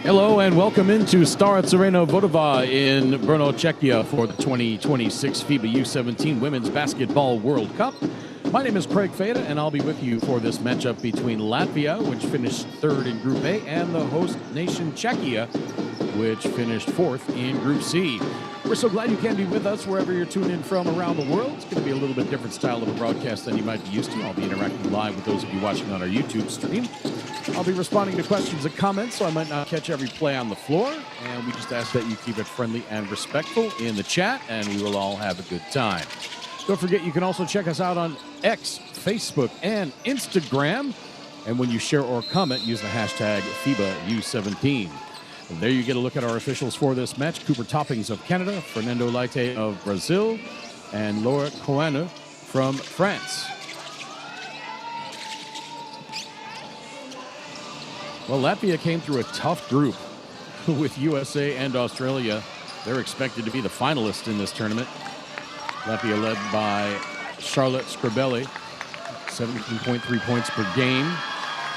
Hello and welcome into Stara Arena Vodova in Brno, Czechia for the 2026 FIBA U17 Women's Basketball World Cup. My name is Craig Fada and I'll be with you for this matchup between Latvia, which finished third in Group A, and the host nation Czechia, which finished fourth in Group C. We're so glad you can be with us wherever you're tuned in from around the world. It's going to be a little bit different style of a broadcast than you might be used to. I'll be interacting live with those of you watching on our YouTube stream. I'll be responding to questions and comments, so I might not catch every play on the floor. And we just ask that you keep it friendly and respectful in the chat, and we will all have a good time. Don't forget, you can also check us out on X, Facebook, and Instagram. And when you share or comment, use the hashtag FIBA U17. And there you get a look at our officials for this match. Cooper Toppings of Canada, Fernando Leite of Brazil, and Laura Coane from France. Well, Latvia came through a tough group with USA and Australia. They're expected to be the finalists in this tournament. Latvia led by Charlotte Scribelli, 17.3 points per game.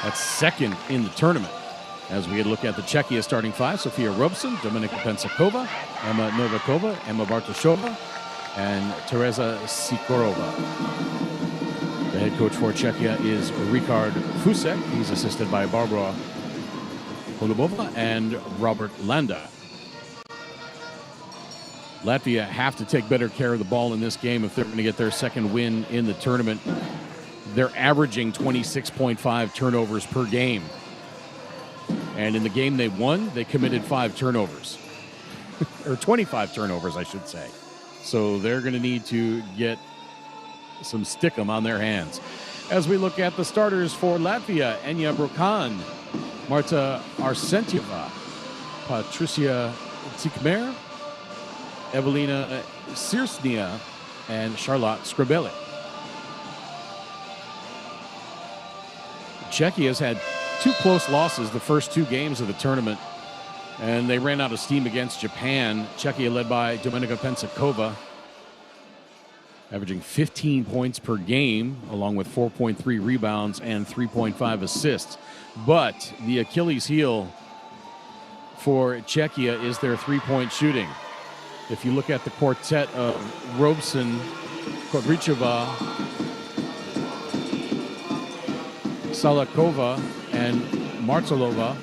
That's second in the tournament. As we look at the Czechia starting five, Sofia Robson, Dominika Pensakova, Emma Novikova, Emma Bartoshova, and Tereza Sikorova. The head coach for Czechia is Richard Fusek. He's assisted by Barbara Holubova and Robert Landa. Latvia have to take better care of the ball in this game if they're going to get their second win in the tournament. They're averaging 26.5 turnovers per game. And in the game they won, they committed 5 turnovers. Or 25 turnovers, I should say. So they're going to need to get some stickum on their hands. As we look at the starters for Latvia, Enya Brokan, Marta Arsentieva, Patricia Tikmer, Evelina Sirsnia, and Charlotte Scribelli. Czechia has had 2 close losses the first 2 games of the tournament, and they ran out of steam against Japan. Czechia led by Dominika Pensakova, averaging 15 points per game, along with 4.3 rebounds and 3.5 assists. But the Achilles heel for Czechia is their three-point shooting. If you look at the quartet of Robson, Kodricheva, Salakova, and Marcelova,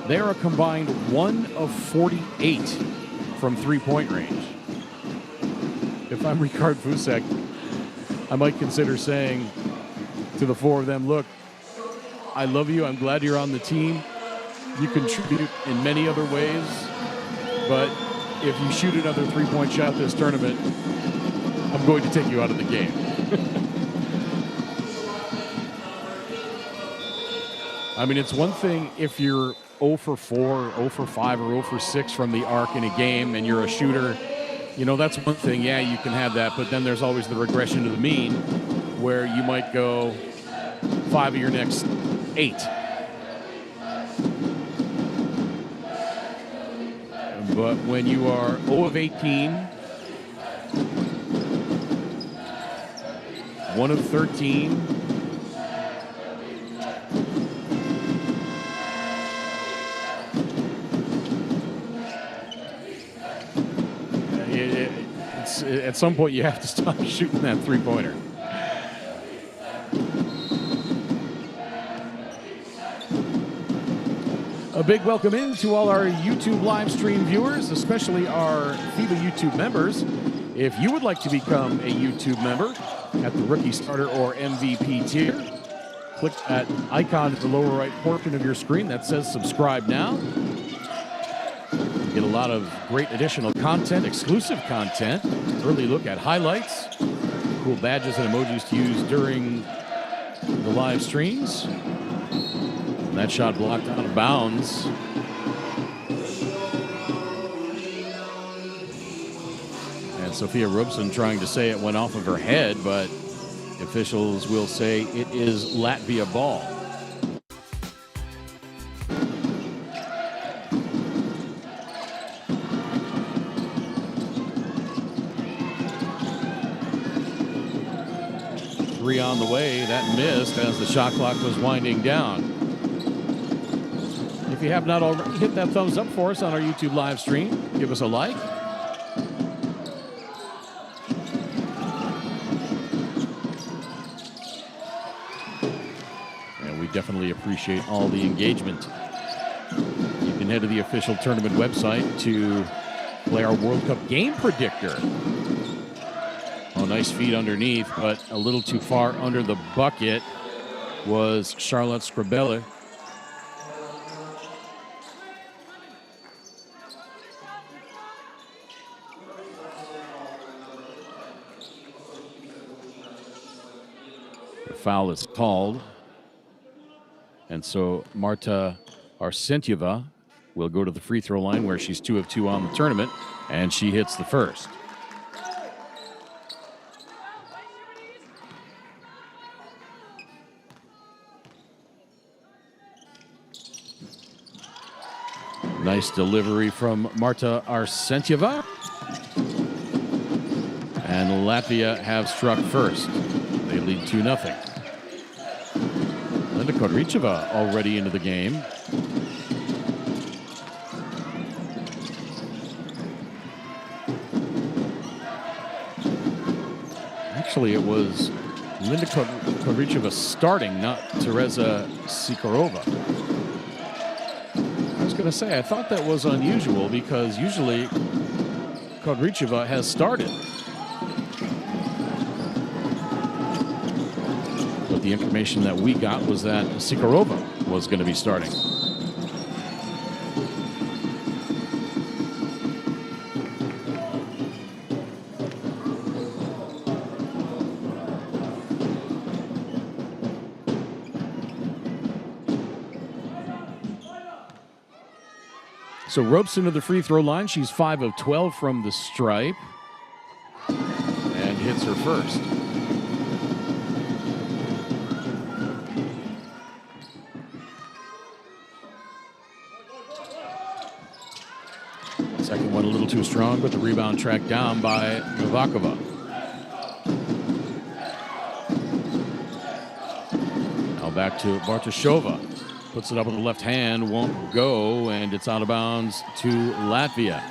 they are a combined 1 of 48 from three-point range. If I'm Richard Fusek, I might consider saying to the 4 of them, look, I love you. I'm glad you're on the team. You contribute in many other ways, but if you shoot another three-point shot this tournament, I'm going to take you out of the game. I mean, it's one thing if you're 0 for 4, 0 for 5, or 0 for 6 from the arc in a game and you're a shooter. You know, that's one thing. Yeah, you can have that. But then there's always the regression to the mean where you might go 5 of your next 8. But when you are 0 of 18, 1 of 13, at some point you have to stop shooting that three-pointer. A big welcome in to all our YouTube live stream viewers, especially our FIBA YouTube members. If you would like to become a YouTube member at the rookie, starter, or MVP tier, click that icon at the lower right portion of your screen that says subscribe now. You get a lot of great additional content, exclusive content, early look at highlights, cool badges and emojis to use during the live streams. And that shot blocked out of bounds. And Sophia Robson trying to say it went off of her head, but officials will say it is Latvia ball. Three on the way, that missed as the shot clock was winding down. If you have not already, hit that thumbs up for us on our YouTube live stream. Give us a like. And we definitely appreciate all the engagement. You can head to the official tournament website to play our World Cup game predictor. Oh, nice feed underneath, but a little too far under the bucket was Charlotte Scribella. The foul is called. And so Marta Arsentyeva will go to the free throw line where she's 2 of 2 on the tournament, and she hits the first. Nice delivery from Marta Arsentyeva. And Latvia have struck first. They lead 2-0. Linda Kodricheva already into the game. Actually, it was Linda Kodricheva starting, not Teresa Sikorova. I was going to say, I thought that was unusual because usually Kodricheva has started. But the information that we got was that Sikorova was going to be starting. So Robson to the free throw line. She's 5 of 12 from the stripe and hits her first. Second one a little too strong, but the rebound tracked down by Novakova. Now back to Bartoshova. Puts it up with the left hand, won't go, and it's out of bounds to Latvia.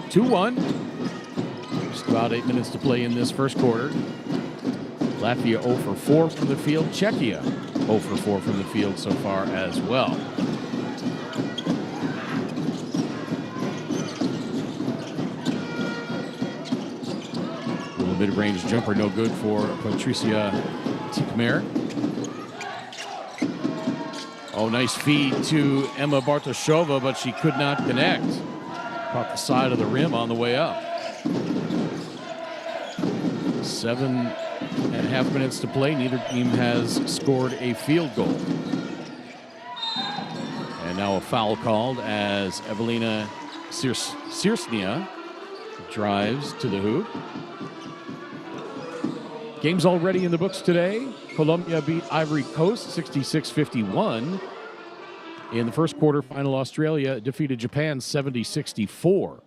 2-1. Just about 8 minutes to play in this first quarter. Latvia 0 for 4 from the field. Czechia 0 for 4 from the field so far as well. Little mid-range jumper, no good for Patricia Tikmer. Oh, nice feed to Emma Bartoshova, but she could not connect. Caught the side of the rim on the way up. 7.5 minutes to play. Neither team has scored a field goal. And now a foul called as Evelina Siersnia drives to the hoop. Games already in the books today. Colombia beat Ivory Coast 66-51. In the first quarter final, Australia defeated Japan 70-64.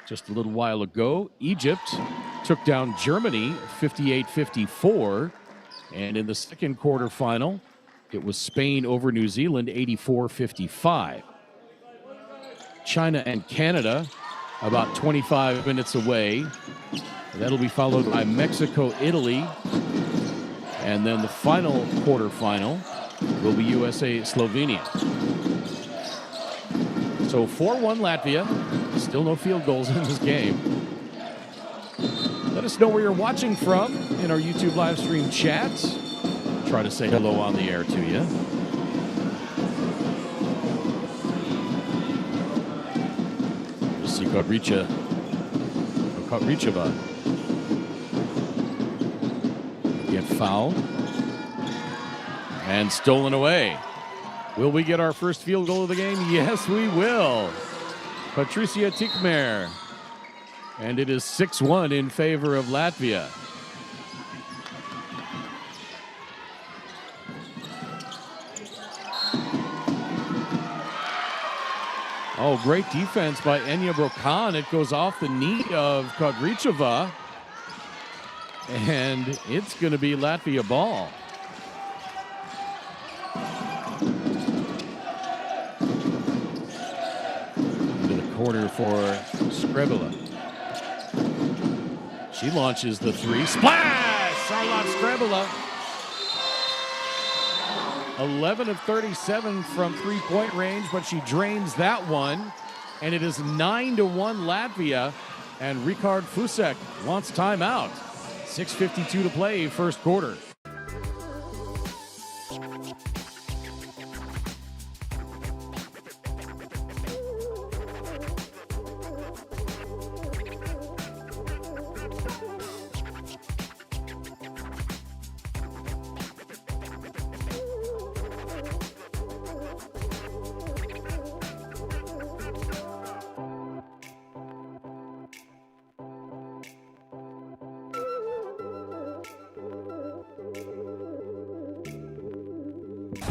Just a little while ago, Egypt took down Germany 58-54. And in the second quarter final, it was Spain over New Zealand 84-55. China and Canada about 25 minutes away. That'll be followed by Mexico, Italy. And then the final quarterfinal will be USA, Slovenia. So 4-1 Latvia. Still no field goals in this game. Let us know where you're watching from in our YouTube live stream chat. Try to say hello on the air to you. We'll see Kodricheva get fouled and stolen away. Will we get our first field goal of the game? Yes, we will. Patricia Tikmer. And it is 6-1 in favor of Latvia. Oh, great defense by Enya Brokan. It goes off the knee of Kodricheva. And it's going to be Latvia ball. Into the corner for Skrebela. She launches the three. Splash! Charlotte Skrebela. 11 of 37 from three-point range, but she drains that one. And it is 9-1 Latvia. And Ricard Fusek wants timeout. 6:52 to play, first quarter.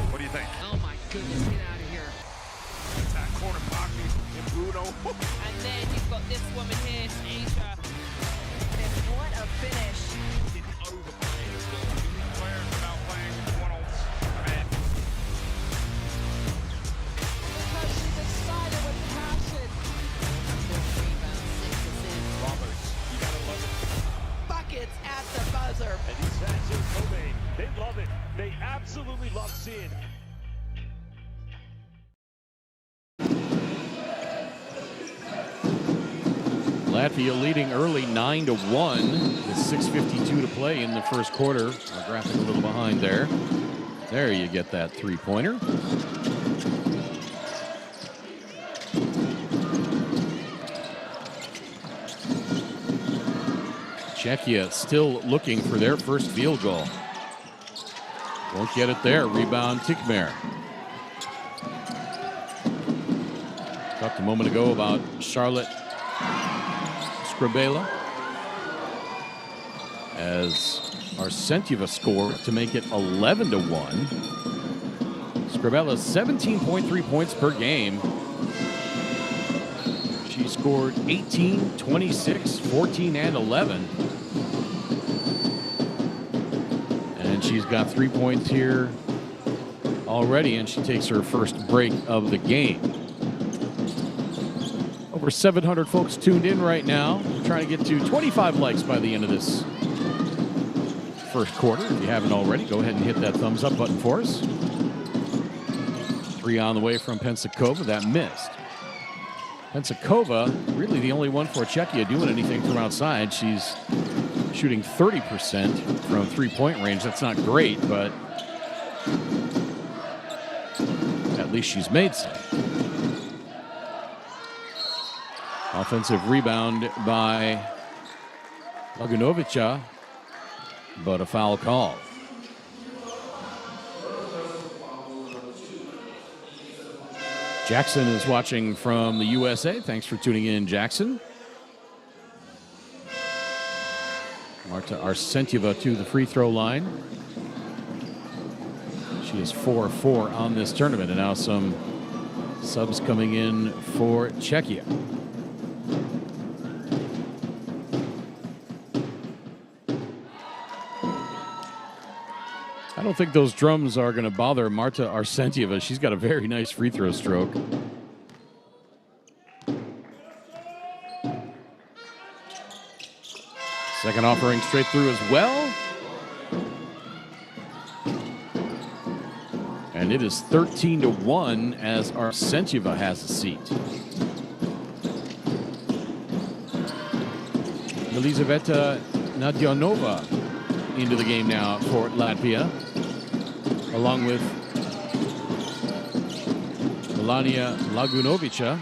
What do you think? Oh my goodness, get out of here. That corner pocket and Bruno. And then you've got this woman here, Asia. And what a finish. Didn't overplay as well. Two players without playing one-on-one. Because she's excited with passion. Rebound, 6 assists. Roberts, you gotta love it. Buckets at the buzzer. And these fans in Kobe, they love it. They absolutely love seeing. Latvia leading early 9-1 with 6:52 to play in the first quarter. Our graphic a little behind there. There you get that three-pointer. Czechia still looking for their first field goal. Won't get it there. Rebound Tikmer. Talked a moment ago about Charlotte Skrebela as Arsentьeva scored to make it 11-1. Skrebela 17.3 points per game. She scored 18, 26, 14, and 11. And she's got 3 points here already, and she takes her first break of the game. Over 700 folks tuned in right now. We're trying to get to 25 likes by the end of this first quarter. If you haven't already, go ahead and hit that thumbs up button for us. 3 on the way from Pensacova. That missed. Pensacova, really the only one for Czechia doing anything from outside. She's shooting 30% from three-point range. That's not great, but at least she's made some. Offensive rebound by Lagunovica, but a foul call. Jackson is watching from the USA. Thanks for tuning in, Jackson. Marta Arsentьeva to the free throw line. She is 4-4 on this tournament, and now some subs coming in for Czechia. I don't think those drums are going to bother Marta Arsentьeva. She's got a very nice free throw stroke. Second offering straight through as well. And it is 13-1 as Arsentьeva has a seat. Elizaveta Nadyanova into the game now for Latvia, along with Melania Lagunovica,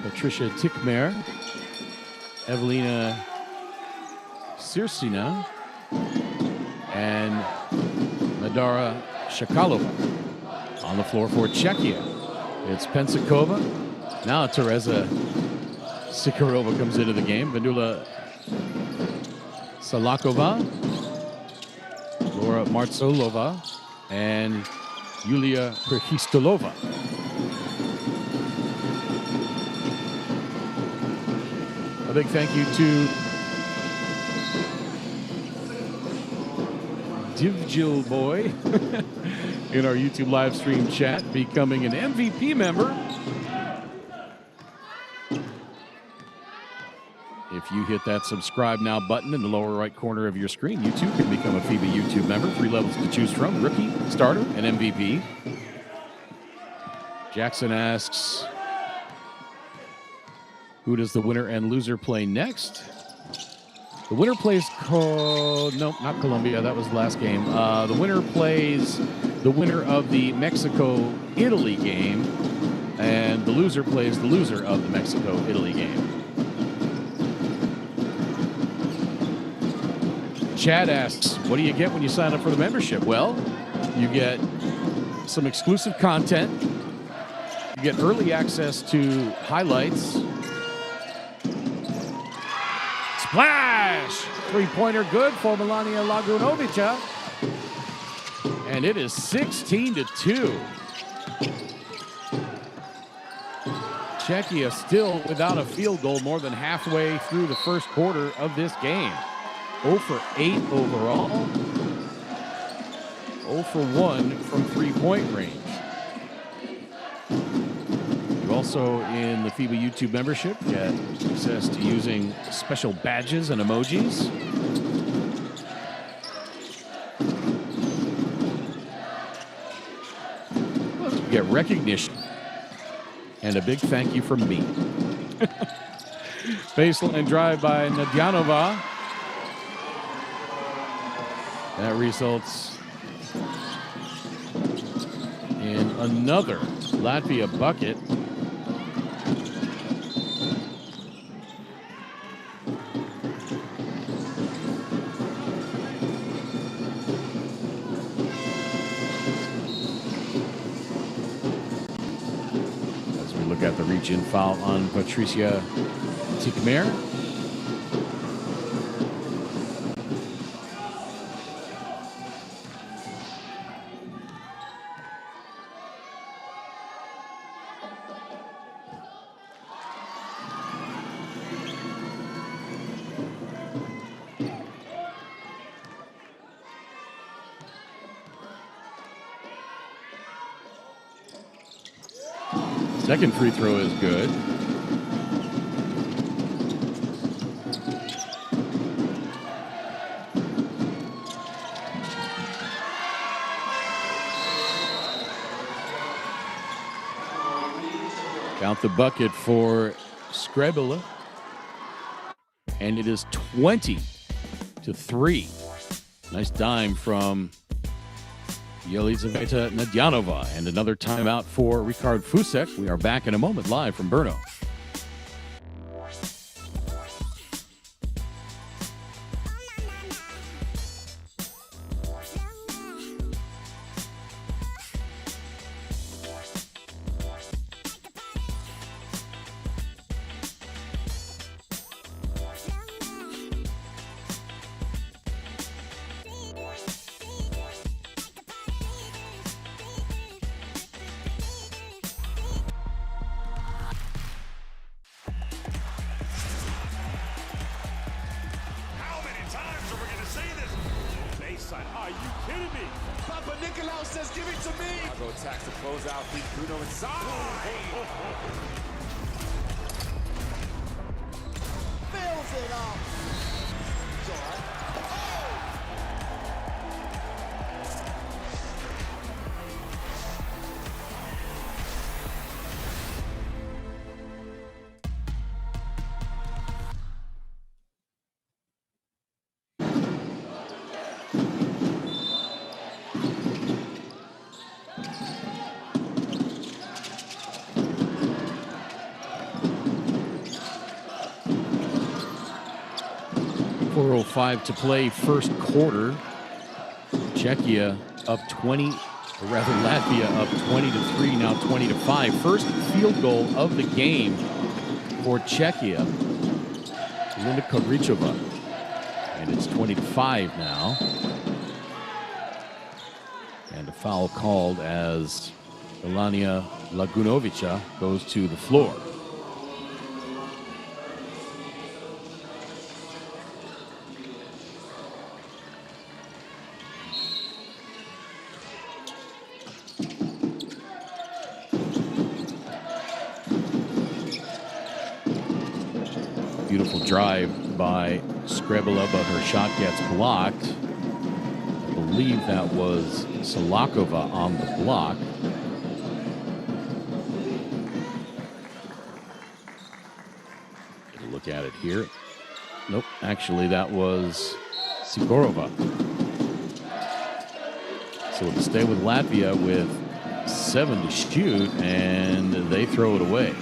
Patricia Tikmer, Evelina Sirsina, and Madara Shakalova. On the floor for Czechia, it's Pensakova. Now Teresa Sikarova comes into the game. Vanula Salakova, Laura Martsolova, and Yulia Perhistolova. A big thank you to Divjil Boy in our YouTube live stream chat, becoming an MVP member. If you hit that subscribe now button in the lower right corner of your screen, you too can become a FIBA YouTube member. 3 levels to choose from: rookie, starter, and MVP. Jackson asks, who does the winner and loser play next? The winner plays, no, not Colombia. That was the last game. The winner plays the winner of the Mexico-Italy game, and the loser plays the loser of the Mexico-Italy game. Chad asks, what do you get when you sign up for the membership? Well, you get some exclusive content. You get early access to highlights. Splash! Three-pointer good for Melania Lagunovica. And it is 16-2. Czechia still without a field goal more than halfway through the first quarter of this game. 0 for 8 overall. 0 for 1 from three-point range. You also, in the FIBA YouTube membership, get access to using special badges and emojis. You get recognition. And a big thank you from me. Baseline drive by Nadyanova. That results in another Latvia bucket. As we look at the reach-in foul on Patricia Tikmer. Second free throw is good. Count the bucket for Skrebula. And it is 20-3. Nice dime from Elizaveta Nadyanova, and another timeout for Ricard Fusek. We are back in a moment, live from Brno. Are you kidding me? Papa Nicolau says, give it to me. I'll go attacks to close out. Beat Bruno inside. Fails Puts it up. It's all right. 4:05 to play, first quarter. Czechia up 20, or rather Latvia up 20-3, now 20-5. First field goal of the game for Czechia. Linda Kovricova. And it's 20-5 now. And a foul called as Elania Lagunovica goes to the floor. Beautiful drive by Skrebela, but her shot gets blocked. I believe that was Solakova on the block. Get a look at it here. Nope, actually that was Sigorova. So we'll stay with Latvia with 7 to shoot, and they throw it away.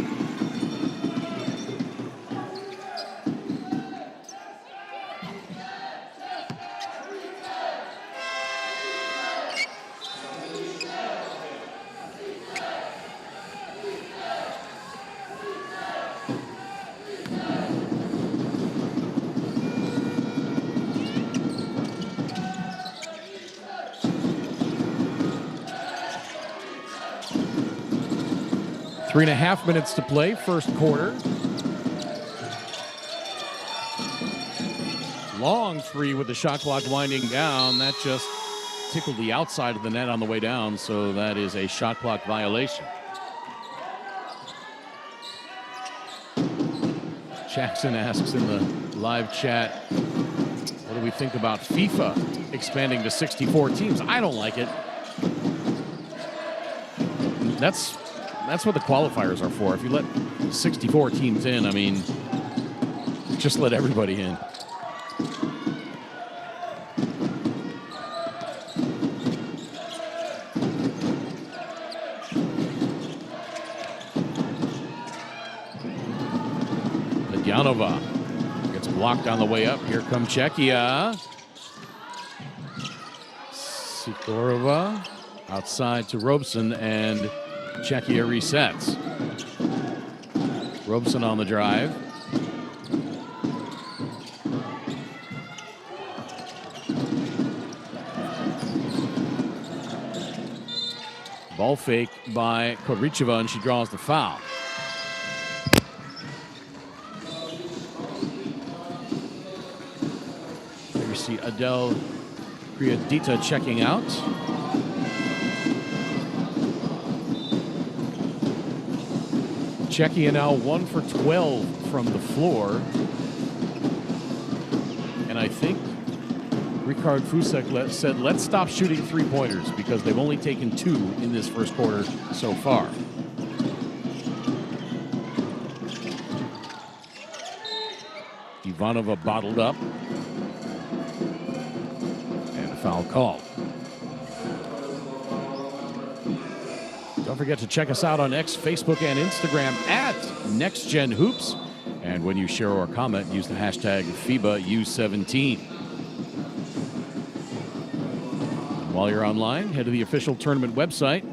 Three and a half minutes to play, first quarter. Long three with the shot clock winding down. That just tickled the outside of the net on the way down, so that is a shot clock violation. Jackson asks in the live chat, what do we think about FIFA expanding to 64 teams? I don't like it. That's what the qualifiers are for. If you let 64 teams in, I mean, just let everybody in. Medyanova gets blocked on the way up. Here comes Czechia. Sigorova outside to Robson, and Czechia resets. Robson on the drive. Ball fake by Kovricova, and she draws the foul. There you see Adele Priadita checking out. Czechia now 1 for 12 from the floor. And I think Ricard Fusek said, let's stop shooting three-pointers because they've only taken 2 in this first quarter so far. Ivanova bottled up. And a foul call. Don't forget to check us out on X, Facebook, and Instagram at NextGenHoops. And when you share or comment, use the hashtag FIBA U17. And while you're online, head to the official tournament website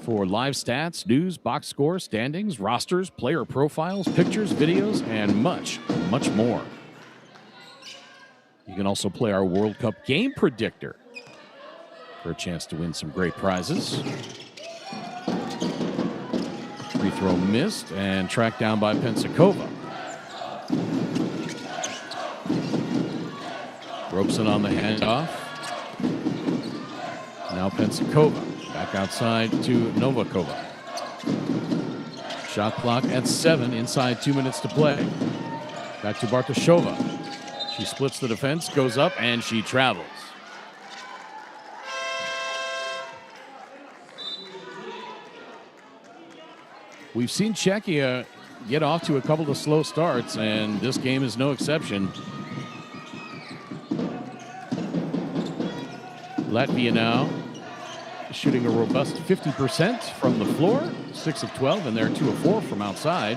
for live stats, news, box score, standings, rosters, player profiles, pictures, videos, and much, much more. You can also play our World Cup Game Predictor for a chance to win some great prizes. Free throw missed and tracked down by Pensacova. Robson on the handoff. Now Pensacova back outside to Back to Bartoshova. She splits the defense, goes up, and she travels. We've seen Czechia get off to a couple of slow starts, and this game is no exception. Latvia now shooting a robust 50% from the floor, 6 of 12, and they're 2 of 4 from outside.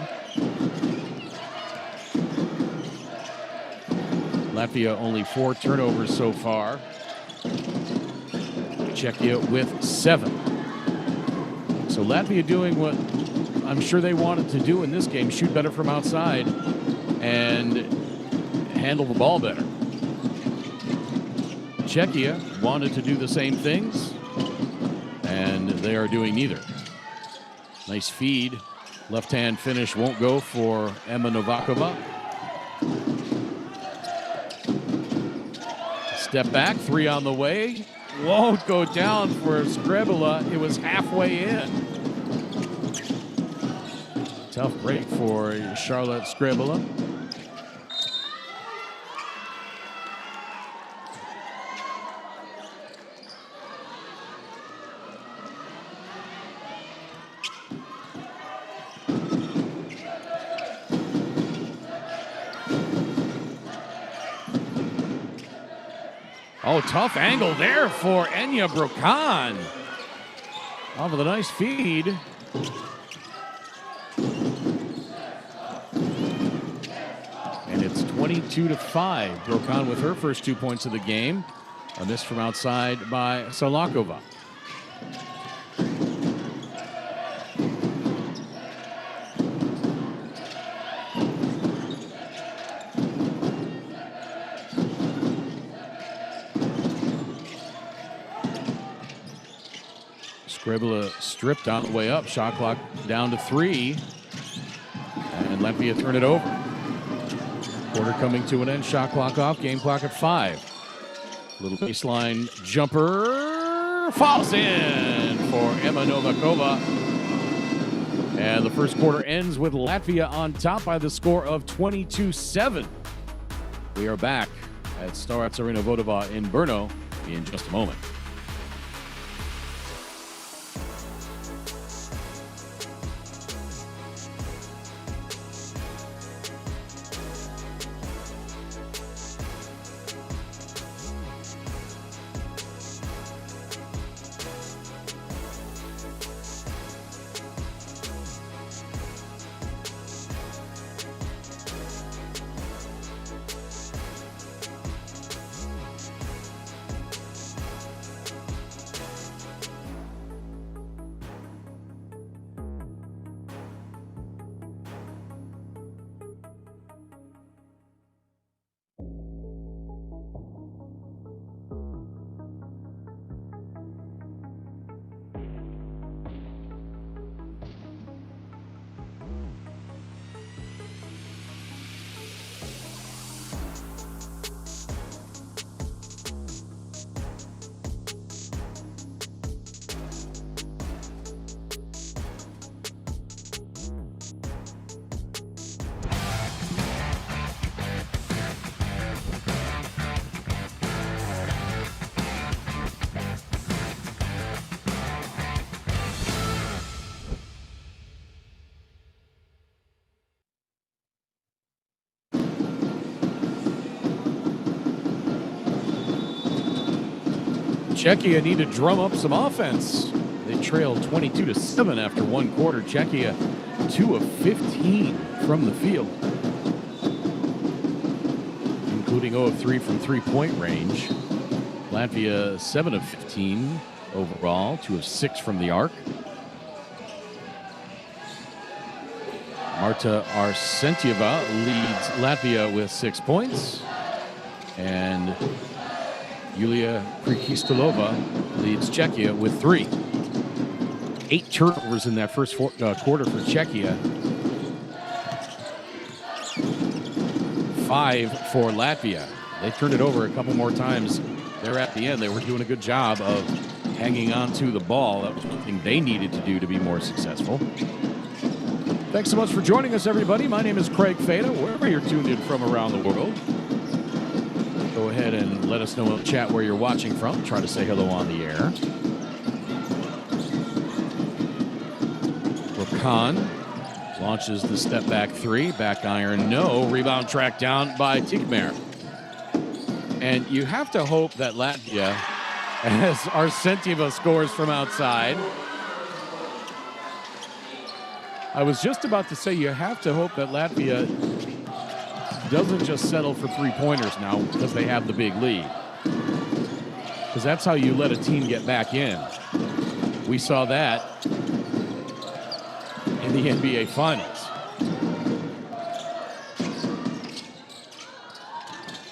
Latvia only 4 turnovers so far. Czechia with 7. So Latvia doing what I'm sure they wanted to do in this game, shoot better from outside and handle the ball better. Czechia wanted to do the same things, and they are doing neither. Nice feed. Left-hand finish won't go for Emma Novakova. Step back, 3 on the way. Won't go down for Skrebula. It was halfway in. Tough break for Charlotte Skrebula. Oh, tough angle there for Enya Brokan. Off of the nice feed. And it's 22-5. Brokan with her first 2 points of the game. A miss from outside by Salakova. Skrebula stripped on the way up. Shot clock down to 3. And Latvia turn it over. Quarter coming to an end. Shot clock off. Game clock at 5. Little baseline jumper. Falls in for Emma Novakova. And the first quarter ends with Latvia on top by the score of 22-7. We are back at Starets Arena Vodova in Brno in just a moment. Czechia need to drum up some offense. They trailed 22-7 after one quarter. Czechia 2 of 15 from the field, including 0 of 3 from three-point range. Latvia 7 of 15 overall, 2 of 6 from the arc. Marta Arsentieva leads Latvia with 6 points, and Yulia Krikistolova leads Czechia with 3. 8 turnovers in that first quarter for Czechia. 5 for Latvia. They turned it over a couple more times there at the end. They were doing a good job of hanging on to the ball. That was something they needed to do to be more successful. Thanks so much for joining us, everybody. My name is Craig Fada, wherever you're tuned in from around the world. Go ahead and let us know in the chat where you're watching from. Try to say hello on the air. Khan launches the step back three, back iron, no. Rebound tracked down by Tikmer. And you have to hope that Latvia, as Arsentiva scores from outside. I was just about to say you have to hope that Latvia doesn't just settle for three-pointers now because they have the big lead. Because that's how you let a team get back in. We saw that in the NBA Finals.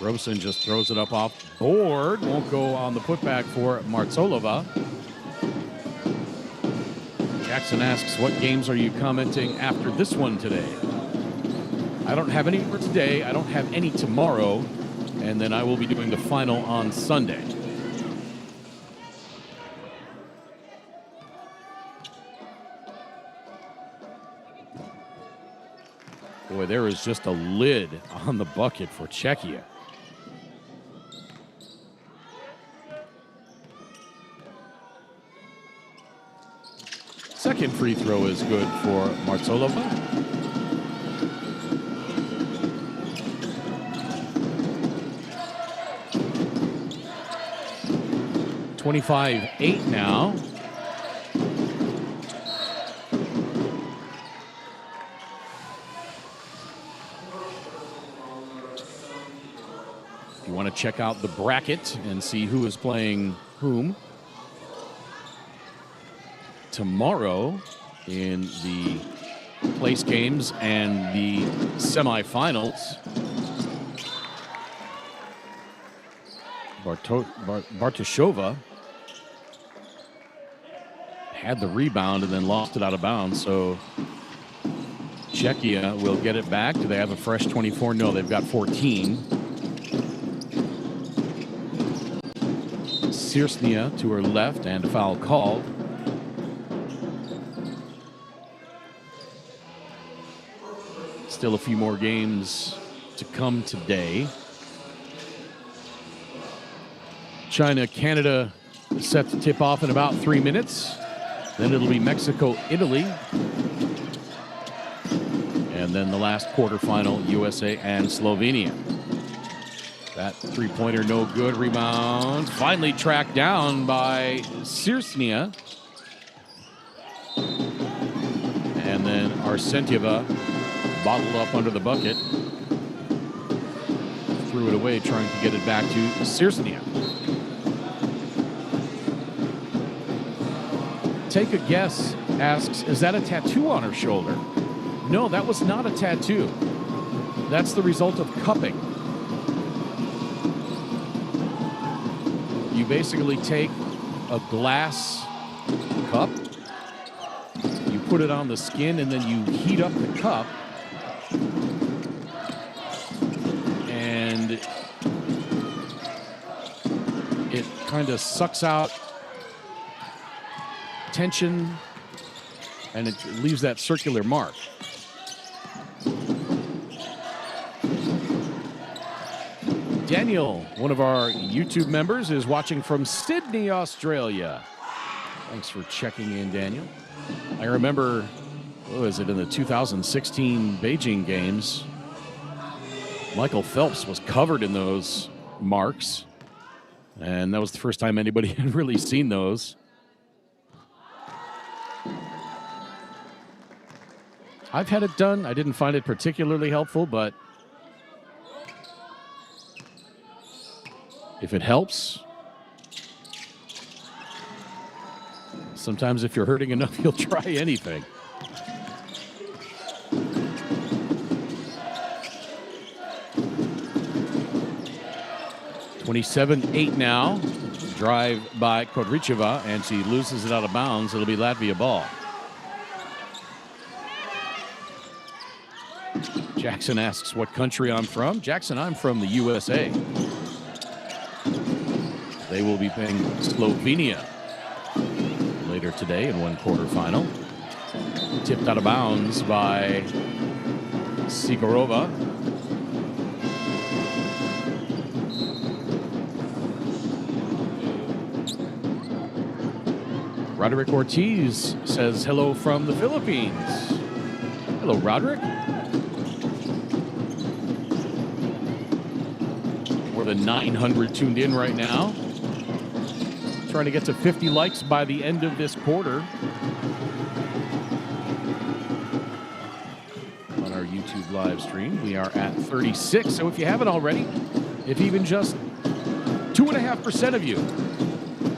Robeson just throws it up off board. Won't go on the putback for Martsolova. Jackson asks, what games are you commenting after this one today? I don't have any for today. I don't have any tomorrow. And then I will be doing the final on Sunday. Boy, there is just a lid on the bucket for Czechia. Second free throw is good for Martsolova. (25-8) now. You want to check out the bracket and see who is playing whom tomorrow in the place games and the semifinals. Bartoshova had the rebound and then lost it out of bounds, so Czechia will get it back. Do they have a fresh 24? No, they've got 14. Siersnia to her left and a foul called. Still a few more games to come today. China, Canada set to tip off in about 3 minutes. Then it'll be Mexico, Italy. And then the last quarterfinal, USA and Slovenia. That three-pointer no good. Rebound finally tracked down by Siersnia. And then Arsentiva bottled up under the bucket. Threw it away trying to get it back to Siersnia. Take a guess asks, is that a tattoo on her shoulder? No, that was not a tattoo. That's the result of cupping. You basically take a glass cup, you put it on the skin, and then you heat up the cup, and it kind of sucks out tension, and it leaves that circular mark. Daniel, one of our YouTube members, is watching from Sydney, Australia. Thanks for checking in, Daniel. I remember, what was it, in the 2016 Beijing Games, Michael Phelps was covered in those marks, and that was the first time anybody had really seen those. I've had it done. I didn't find it particularly helpful, but if it helps, sometimes if you're hurting enough, you'll try anything. (27-8) now. Drive by Kodricheva, and she loses it out of bounds. It'll be Latvia ball. Jackson asks what country I'm from. Jackson, I'm from the USA. They will be playing Slovenia later today in one quarterfinal. Tipped out of bounds by Sigurova. Roderick Ortiz says hello from the Philippines. Hello, Roderick. More than 900 tuned in right now. Trying to get to 50 likes by the end of this quarter. On our YouTube live stream, we are at 36. So if you haven't already, if even just 2.5% of you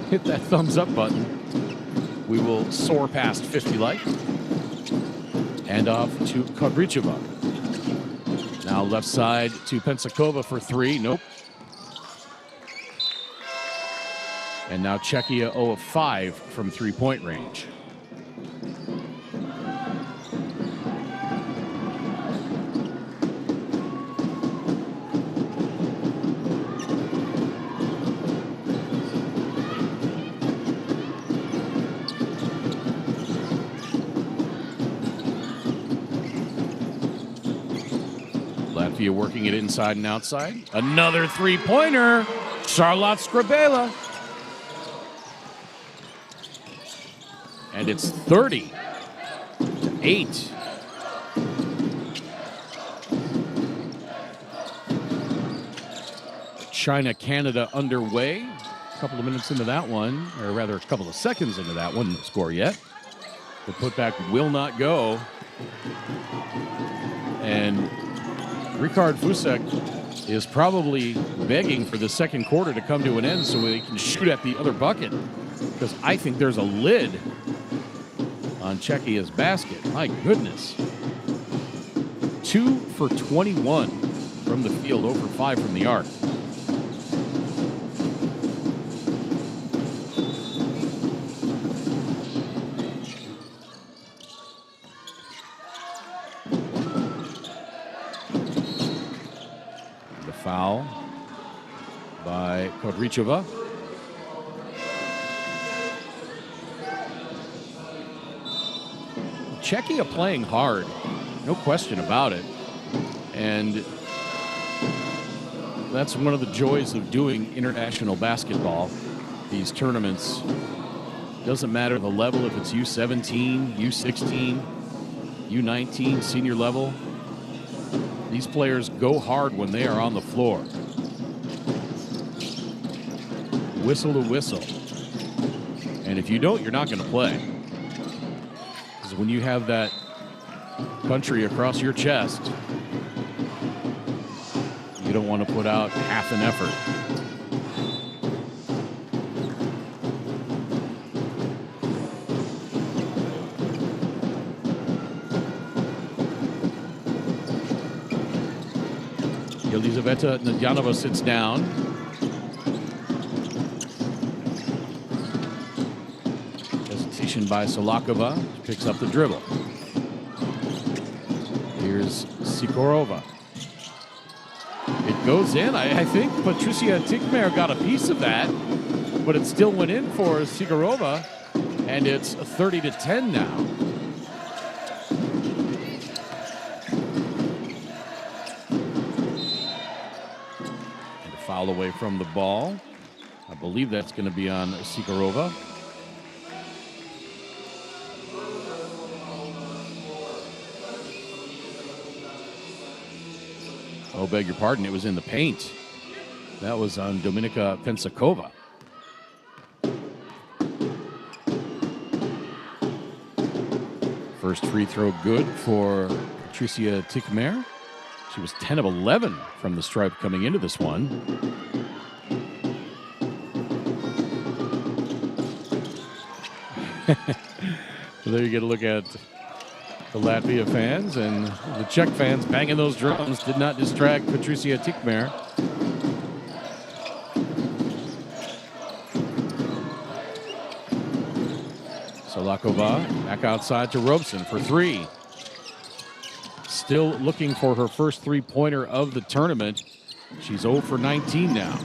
hit that thumbs up button, we will soar past 50 likes. Hand off to Kodricheva. Now left side to Pensakova for three. Nope. And now Czechia 0 of 5 from three-point range. Latvia working it inside and outside. Another three-pointer. Charlotte Scribela. And it's 30-8. China-Canada underway. A couple of minutes into that one, or rather a couple of seconds into that one. No score yet. The putback will not go. And Ricard Fusek is probably begging for the second quarter to come to an end so he can shoot at the other bucket. Because I think there's a lid on Czechia's basket. My goodness. 2 for 21 from the field, over 5 from the arc. The foul by Kodricheva. Czechia playing hard, no question about it. And that's one of the joys of doing international basketball. These tournaments, doesn't matter the level, if it's U17, U16, U19, senior level. These players go hard when they are on the floor. Whistle to whistle. And if you don't, you're not going to play. When you have that country across your chest, you don't want to put out half an effort. Elizaveta Nadjanova sits down. By Solakova, picks up the dribble. Here's Sigurova. It goes in. I think Patricia Tikmer got a piece of that, but it still went in for Sigurova, and it's 30-10 now. And a foul away from the ball. I believe that's going to be on Sigurova. Oh, beg your pardon, it was in the paint. That was on Dominika Pensakova. First free throw good for Patricia Tikmer. She was 10 of 11 from the stripe coming into this one. So there you get a look at the Latvia fans, and the Czech fans banging those drums did not distract Patricia Tikmer. Solakova back outside to Robson for three. Still looking for her first three-pointer of the tournament. She's 0 for 19 now.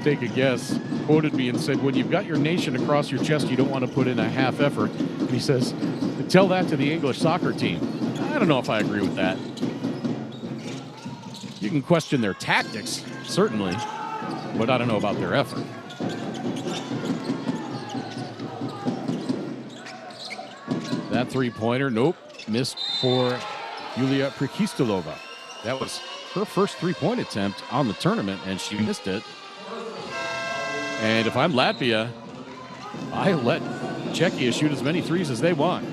Take a Guess quoted me and said, when you've got your nation across your chest, you don't want to put in a half effort. And he says, tell that to the English soccer team. I don't know if I agree with that. You can question their tactics, certainly, but I don't know about their effort. That three-pointer, nope, missed for Yulia Prikistolova. That was her first three-point attempt on the tournament, and she missed it. And if I'm Latvia, I let Czechia shoot as many threes as they want.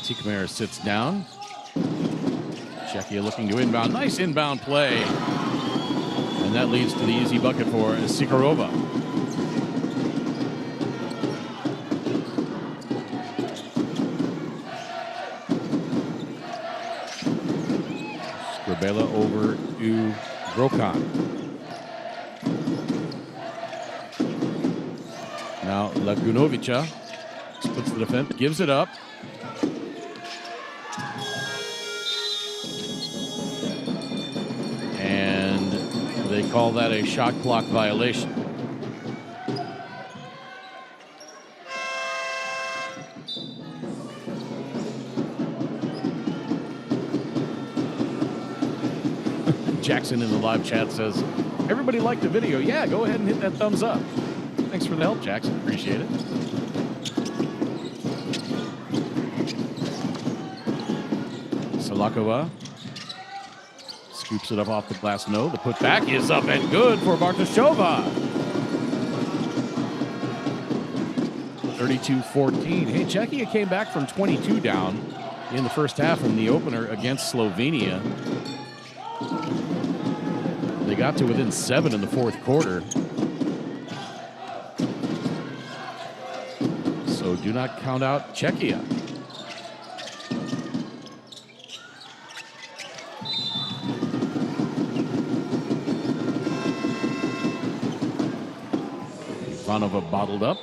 Tikmer sits down. Czechia looking to inbound. Nice inbound play. And that leads to the easy bucket for Sikarova. Scribella over to Grokan. Now Lagunovica splits the defense, gives it up. And they call that a shot clock violation. Jackson in the live chat says, everybody liked the video. Yeah, go ahead and hit that thumbs up. Thanks for the help, Jackson. Appreciate it. Salakova scoops it up off the glass. No, the putback is up and good for Bartoshova. 32-14. Hey, Czechia came back from 22 down in the first half in the opener against Slovenia. They got to within 7 in the fourth quarter. So do not count out Czechia. Ivanova bottled up.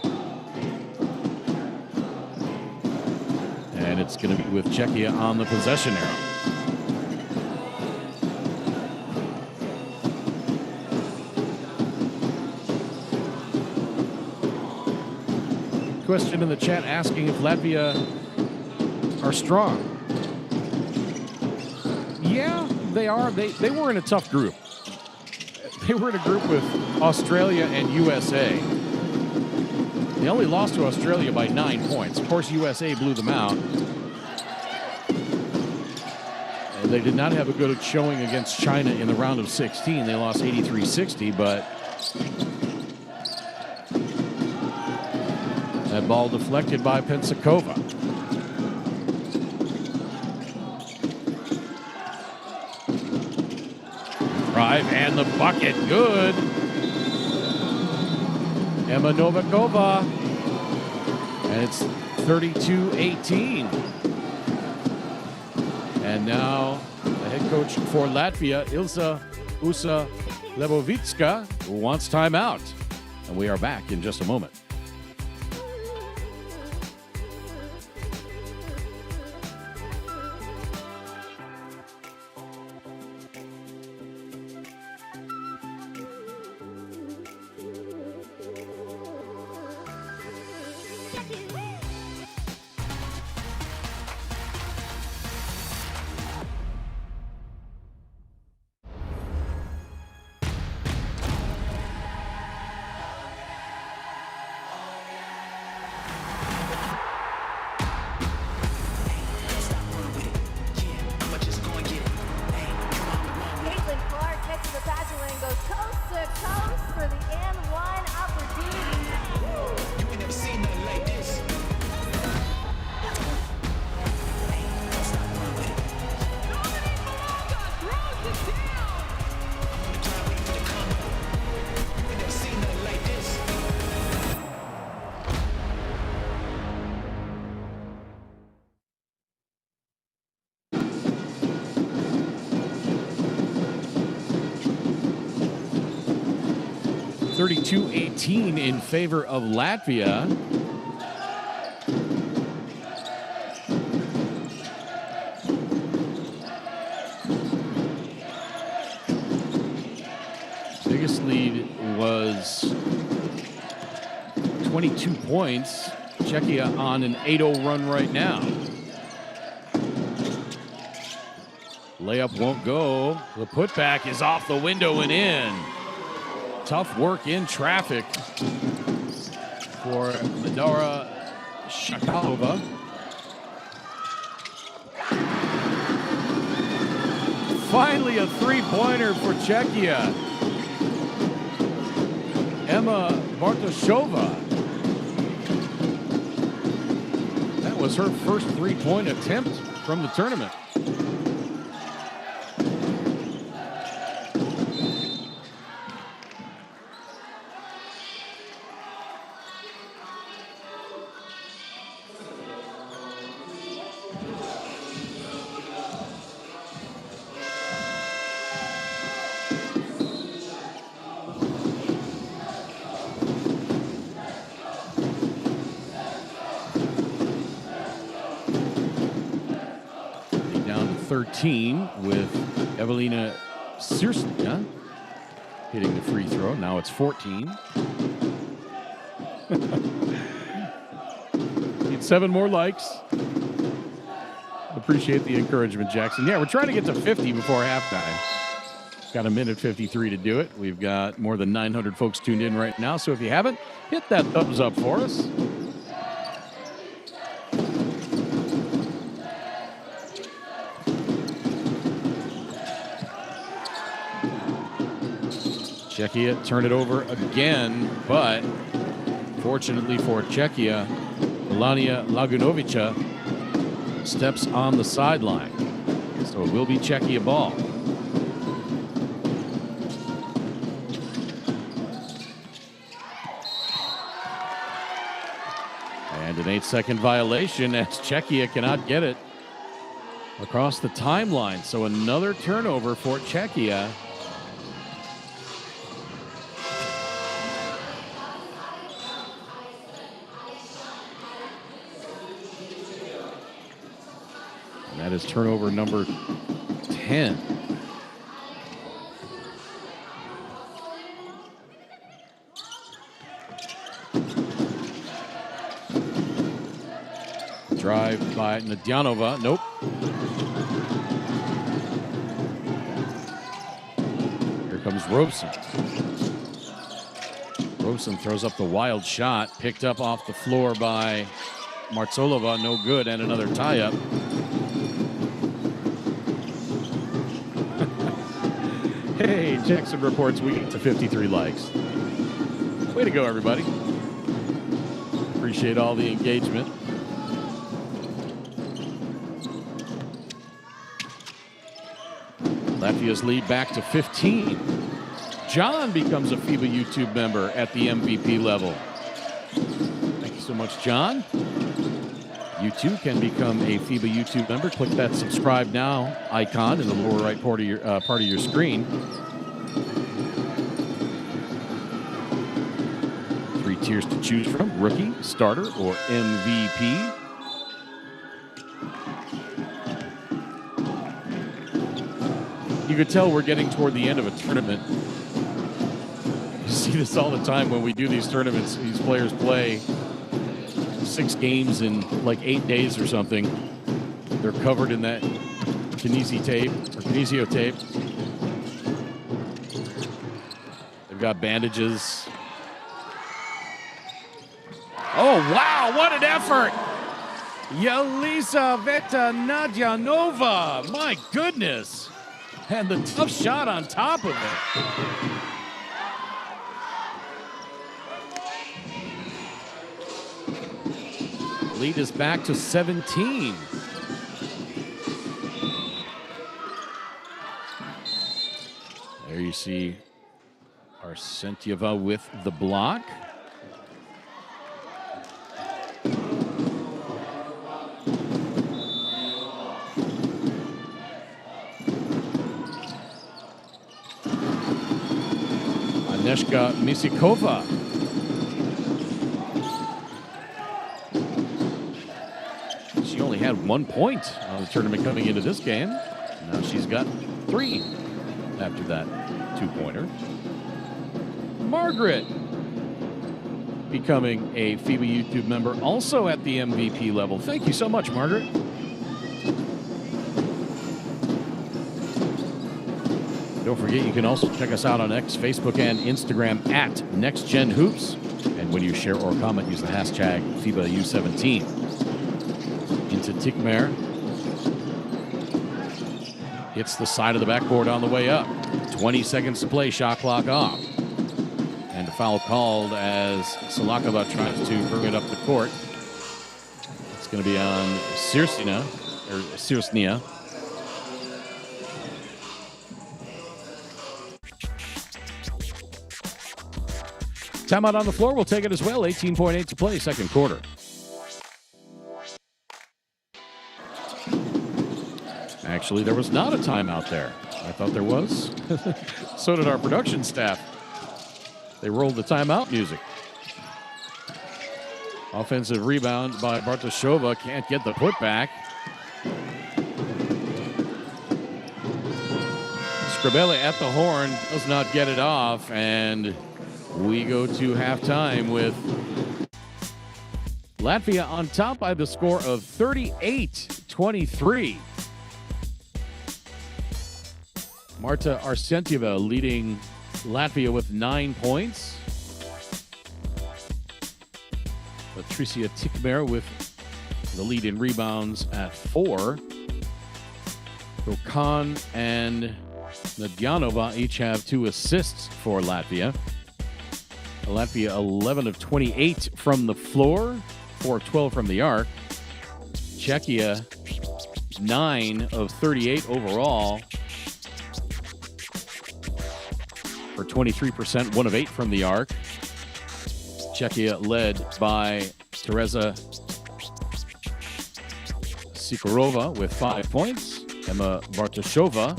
And it's going to be with Czechia on the possession arrow. Question in the chat asking if Latvia are strong. Yeah, they are. They were in a tough group. They were in a group with Australia and USA. They only lost to Australia by 9 points. Of course, USA blew them out. And they did not have a good showing against China in the round of 16. They lost 83-60, but that ball deflected by Pensakova. Drive and the bucket, good. Emma Novikova, and it's 32-18. And now the head coach for Latvia, Ilsa Lebovitska, wants timeout. And we are back in just a moment. (32-18) in favor of Latvia. 22 points. Czechia on an 8-0 run right now. Layup won't go. The putback is off the window and in. Tough work in traffic for Medara Shakalova. Finally a three-pointer for Czechia. Emma Bartoshova. That was her first three-point attempt from the tournament. Down to 13 with Evelina Sirslja hitting the free throw. Now it's 14. Need 7 more likes. Appreciate the encouragement, Jackson. Yeah, we're trying to get to 50 before halftime. Got a minute 53 to do it. We've got more than 900 folks tuned in right now. So if you haven't, hit that thumbs up for us. Czechia turn it over again, but fortunately for Czechia, Melania Lagunovica steps on the sideline. So it will be Czechia ball. And an 8-second violation as Czechia cannot get it across the timeline. So another turnover for Czechia. That is turnover number 10. Drive by Nadyanova. Nope. Here comes Robeson. Robeson throws up the wild shot. Picked up off the floor by Martsolova. No good. And another tie-up. Hey, Jackson reports we get to 53 likes. Way to go, everybody. Appreciate all the engagement. Latvia's lead back to 15. John becomes a FIBA YouTube member at the MVP level. Thank you so much, John. You too can become a FIBA YouTube member. Click that subscribe now icon in the lower right part of your screen. 3 tiers to choose from: rookie, starter, or MVP. You could tell we're getting toward the end of a tournament. You see this all the time when we do these tournaments. These players play 6 games in like 8 days or something. They're covered in that kinesio tape. They've got bandages. Oh, wow, what an effort! Yelisaveta Nadyanova, my goodness! And the tough shot on top of it. Lead is back to 17. There you see Arsentieva with the block. Agnieszka Misikova. She only had 1 point on the tournament coming into this game. Now she's got 3 after that 2-pointer. Margaret becoming a FIBA YouTube member, also at the MVP level. Thank you so much, Margaret. Don't forget, you can also check us out on X, Facebook, and Instagram at NextGenHoops. And when you share or comment, use the hashtag FIBA U17. Into Tikmer. Hits the side of the backboard on the way up. 20 seconds to play, shot clock off. And a foul called as Salakova tries to bring it up the court. It's going to be on Sirsnia. Timeout on the floor. We'll take it as well. 18.8 to play, second quarter. Actually, there was not a timeout there. I thought there was. So did our production staff. They rolled the timeout music. Offensive rebound by Bartoshova. Can't get the putback. Scribelli at the horn. Does not get it off. And we go to halftime with Latvia on top by the score of 38-23. Marta Arsentieva leading Latvia with 9 points. Patricia Tikmer with the lead in rebounds at 4. Rokan and Nadjanova each have 2 assists for Latvia. Latvia 11 of 28 from the floor, 4 of 12 from the arc. Czechia 9 of 38 overall for 23%, 1 of 8 from the arc. Czechia led by Teresa Sikorova with 5 points. Emma Bartoshova,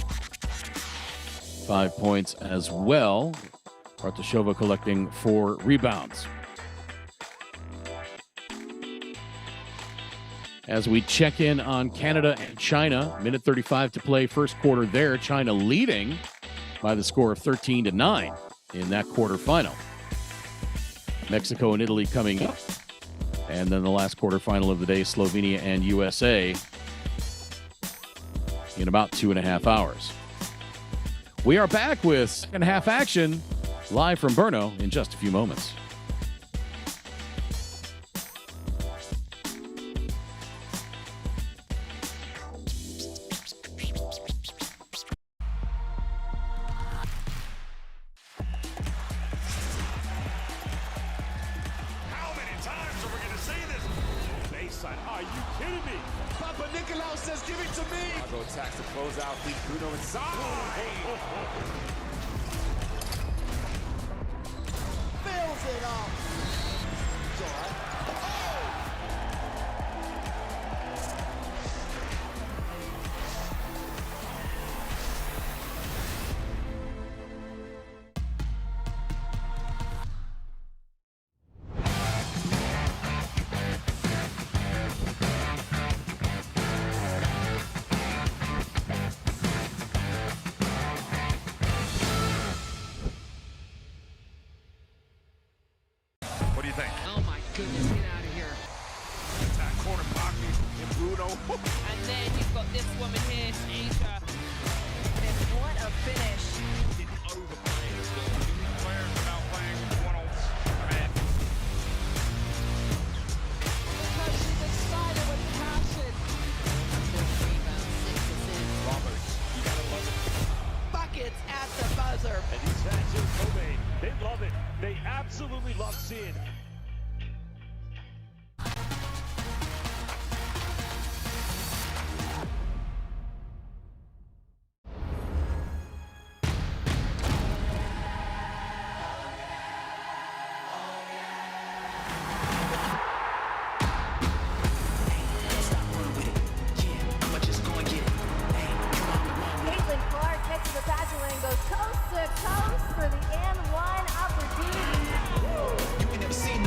5 points as well. Bartoshova collecting 4 rebounds. As we check in on Canada and China, minute 35 to play, first quarter there. China leading by the score of 13-9 in that quarterfinal. Mexico and Italy coming up. And then the last quarterfinal of the day, Slovenia and USA in about 2.5 hours. We are back with second half action live from Brno in just a few moments. How many times are we going to see this? Baseline. Are you kidding me? Papa Nicolau says, give it to me. Margot attacks the closeout. Feed Bruno inside. Fills it up. What do you think? Oh my goodness, get out of here. Attack corner pocket and Bruno. And then you've got this woman here, Asia. And what a finish. Didn't overplay as well. Players are now playing one-on-one. Because she's excited with passion. 6 rebounds, 6 assists. Roberts, you gotta love it. Buckets at the buzzer. And these fans in Kobe, they love it. They absolutely love seeing Caitlin Clark gets to the passing lane, goes coast to coast for the and one opportunity. You ain't never seen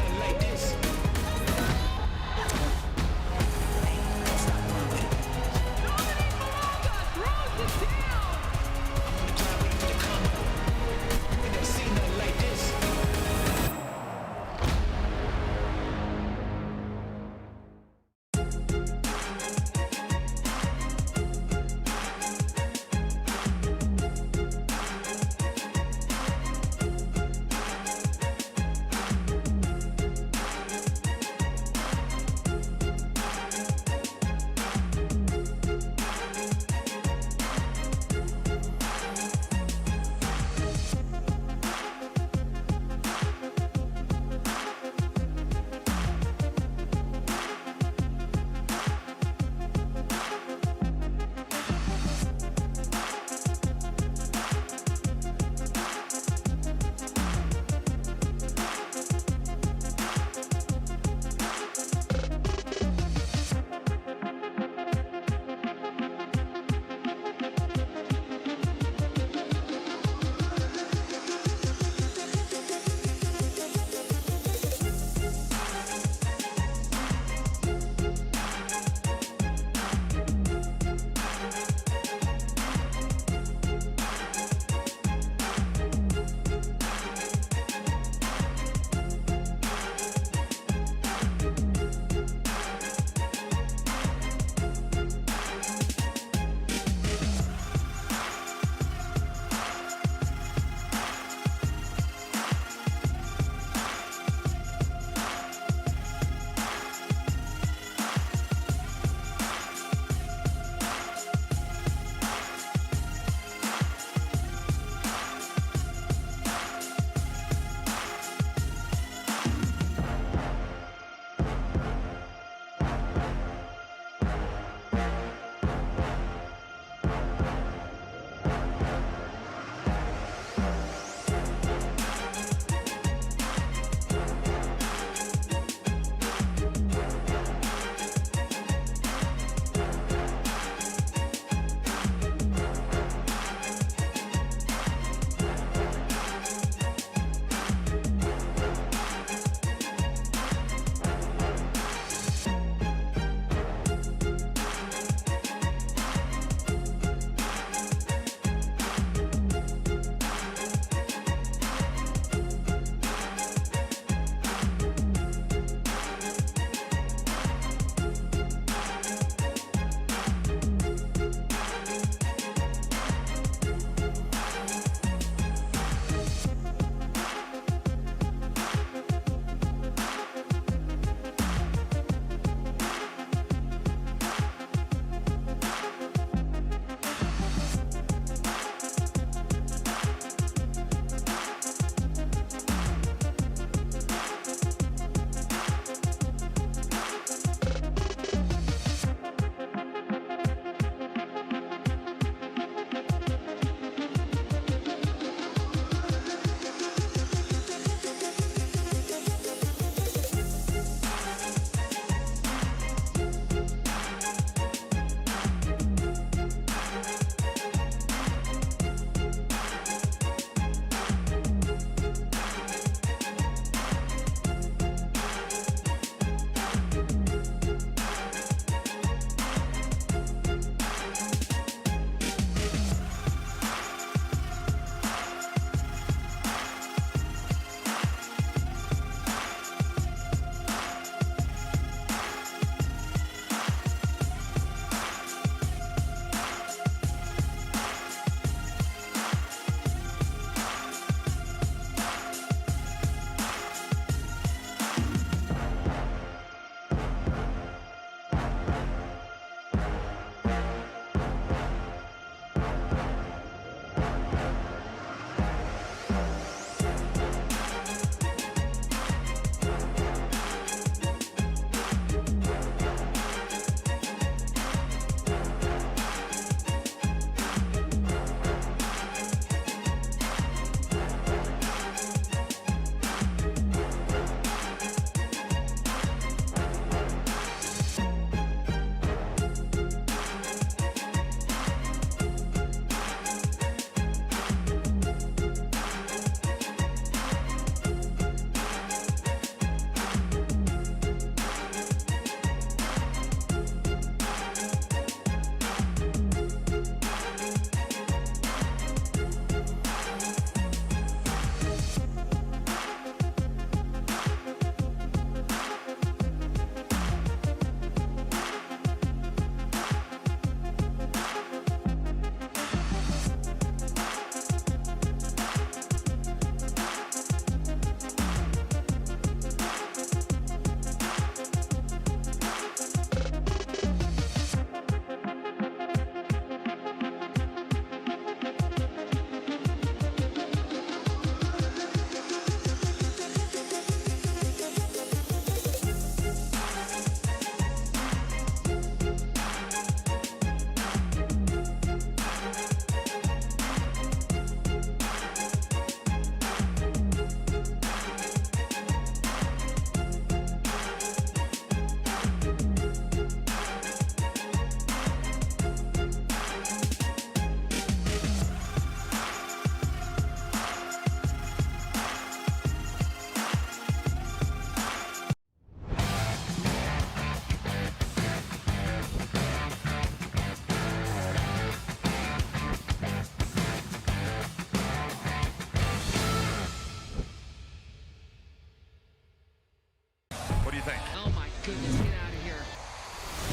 you think? Oh my goodness, get out of here.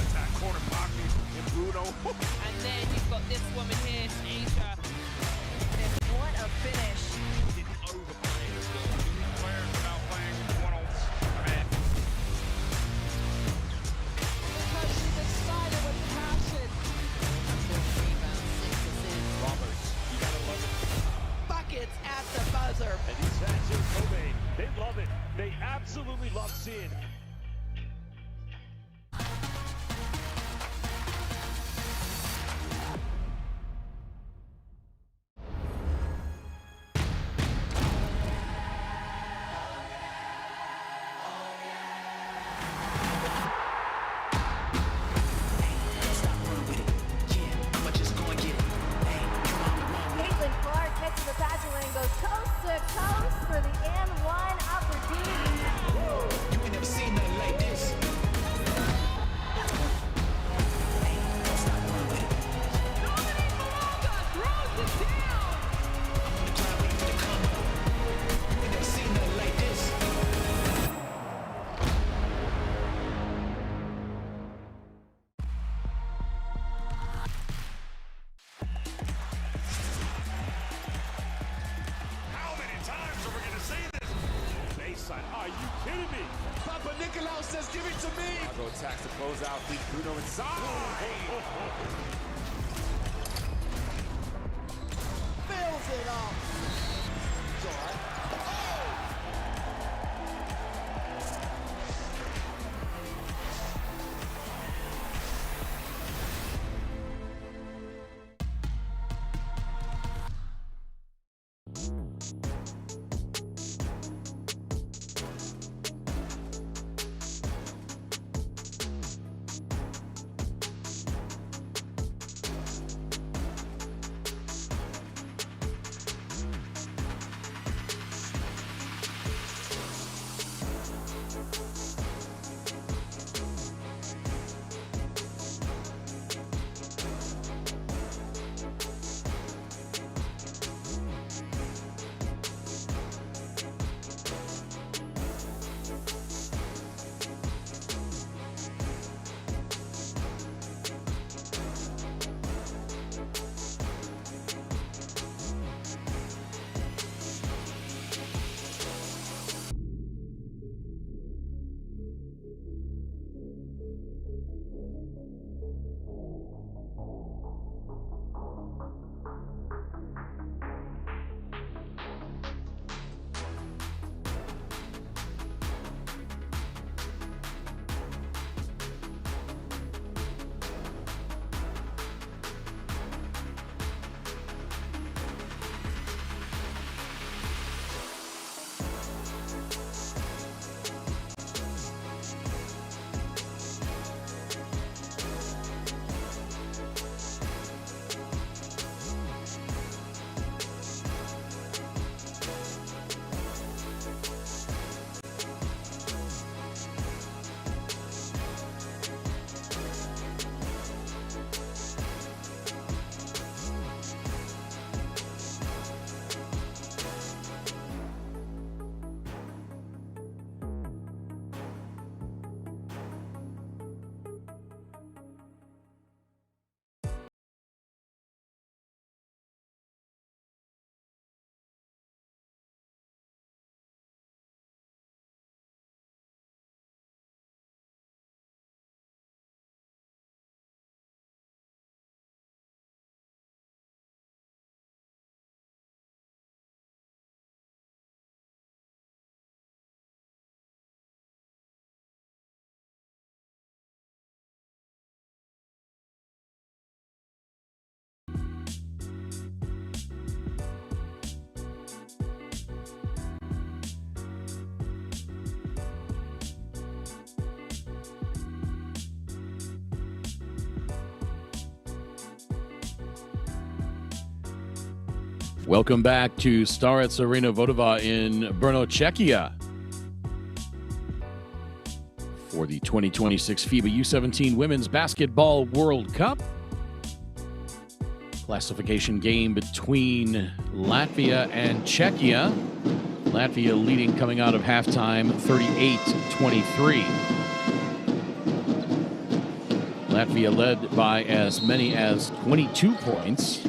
Attack corner Bobby and Bruno. And then you've got this woman here, Asia. What a finish. Didn't overplay it as well. Players are now playing one-on-one. Because she's excited with passion. 6 rebounds, 6 assists. Roberts, you gotta love it. Buckets at the buzzer. And these fans here, Kobe, they love it. They absolutely love seeing it. Caitlin Clark gets to the passing lane, goes coast to coast for the and one opportunity. You ain't never seen nothing like this. I'm on the ground waiting for the come up. You ain't never seen nothing like this. How many times are we going to say this? Baseline. Are you kidding me? Papa Nicolau says, give it to me. I'll go attacks to close out. Feed Bruno inside. Fills it off. It's all right. Welcome back to Starets Arena Vodova in Brno, Czechia for the 2026 FIBA U17 Women's Basketball World Cup. Classification game between Latvia and Czechia. Latvia leading coming out of halftime 38-23. Latvia led by as many as 22 points.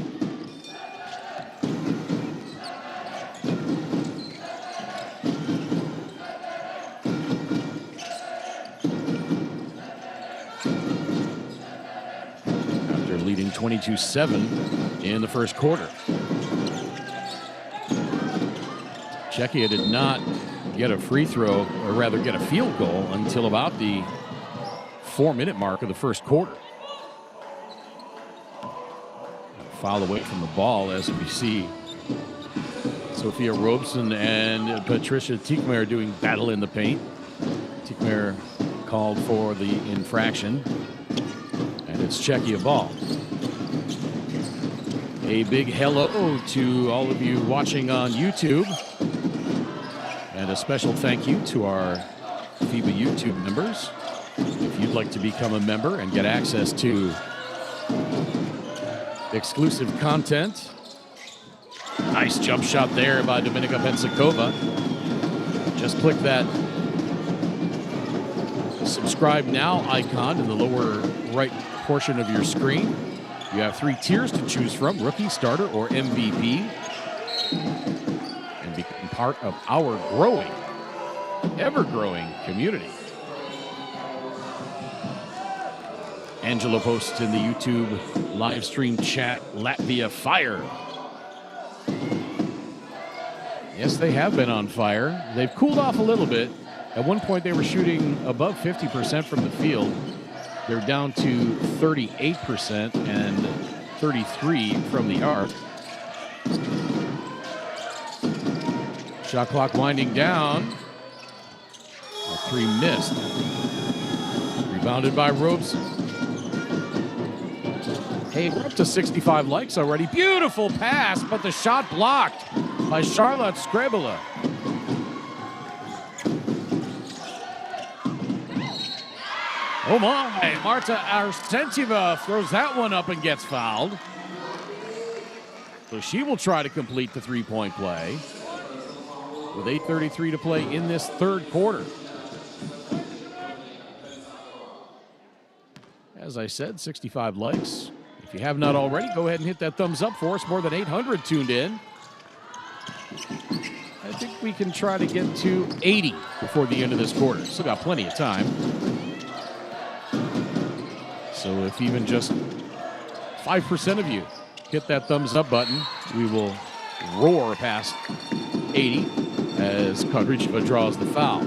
After leading 22-7 in the first quarter. Czechia did not get a free throw, or rather get a field goal, until about the 4-minute mark of the first quarter. Foul away from the ball as we see Sophia Robson and Patricia Tikmer doing battle in the paint. Tikmer called for the infraction, and it's Czechia ball. A big hello to all of you watching on YouTube, and a special thank you to our FIBA YouTube members. If you'd like to become a member and get access to exclusive content. Nice jump shot there by Dominika Pensakova. Just click that subscribe now icon in the lower right portion of your screen. You have 3 tiers to choose from: rookie, starter, or MVP. And become part of our growing, ever-growing community. Angela posts in the YouTube live stream chat, Latvia fire. Yes, they have been on fire. They've cooled off a little bit. At one point, they were shooting above 50% from the field. They're down to 38% and 33% from the arc. Shot clock winding down. A 3 missed. Rebounded by Robeson. Hey, we're up to 65 likes already. Beautiful pass, but the shot blocked by Charlotte Skrebula. Oh my, Marta Arsentiva throws that one up and gets fouled. So she will try to complete the three-point play with 8:33 to play in this third quarter. As I said, 65 likes. If you have not already, go ahead and hit that thumbs up for us. More than 800 tuned in. I think we can try to get to 80 before the end of this quarter. Still got plenty of time. So if even just 5% of you hit that thumbs up button, we will roar past 80 as Kodrycheva draws the foul.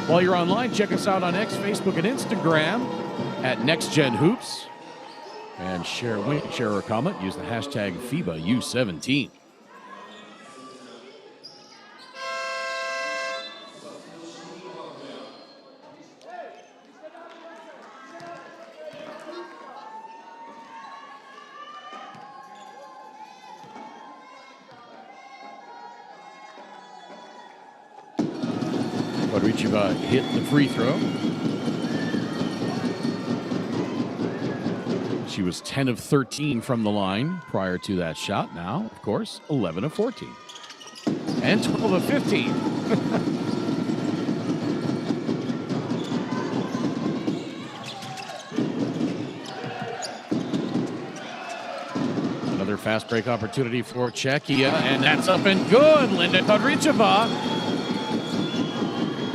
While you're online, check us out on X, Facebook, and Instagram at NextGenHoops. And share a link, share or comment. Use the hashtag FIBA U17. Kodrycheva hit the free throw. She was 10 of 13 from the line prior to that shot. Now, of course, 11 of 14. And 12 of 15. Another fast break opportunity for Czechia, and that's up and good. Linda Kodrycheva.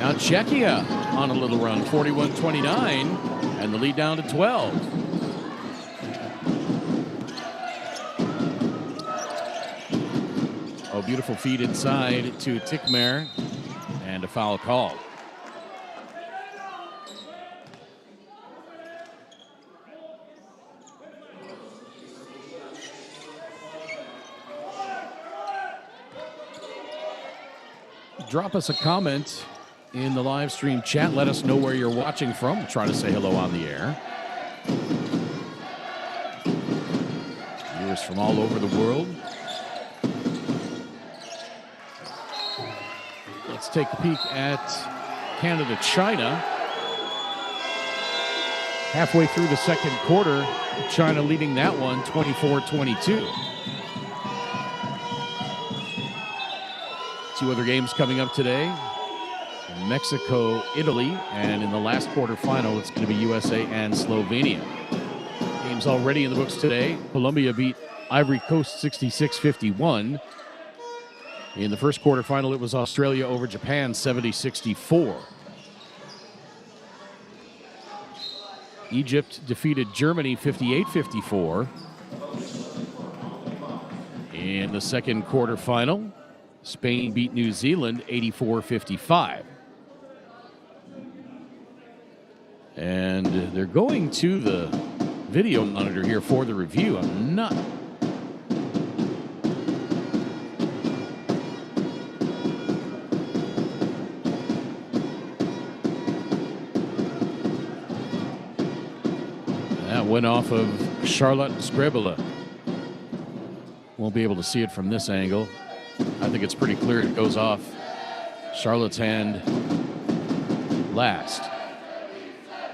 Now Czechia on a little run, 41-29, and the lead down to 12. Oh, beautiful feed inside to Tikmer, and a foul call. Drop us a comment in the live stream chat. Let us know where you're watching from. We'll try to say hello on the air. Viewers from all over the world. Let's take a peek at Canada-China. Halfway through the second quarter, China leading that one 24-22. Two other games coming up today. Mexico, Italy, and in the last quarterfinal, it's going to be USA and Slovenia. Games already in the books today. Colombia beat Ivory Coast 66-51. In the first quarterfinal, it was Australia over Japan 70-64. Egypt defeated Germany 58-54. In the second quarterfinal, Spain beat New Zealand 84-55. And they're going to the video monitor here for the review. I'm not. That went off of Charlotte Screbula. Won't be able to see it from this angle. I think it's pretty clear it goes off Charlotte's hand last.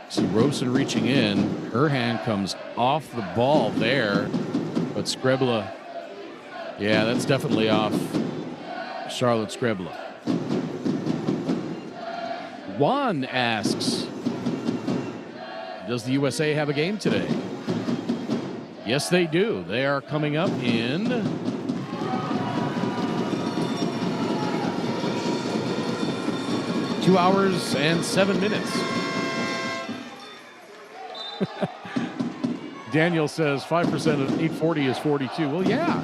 See Robeson reaching in. Her hand comes off the ball there. But Screbula, yeah, that's definitely off Charlotte Screbula. Juan asks, does the USA have a game today? Yes, they do. They are coming up in 2 hours and 7 minutes. Daniel says 5% of 840 is 42. Well, yeah.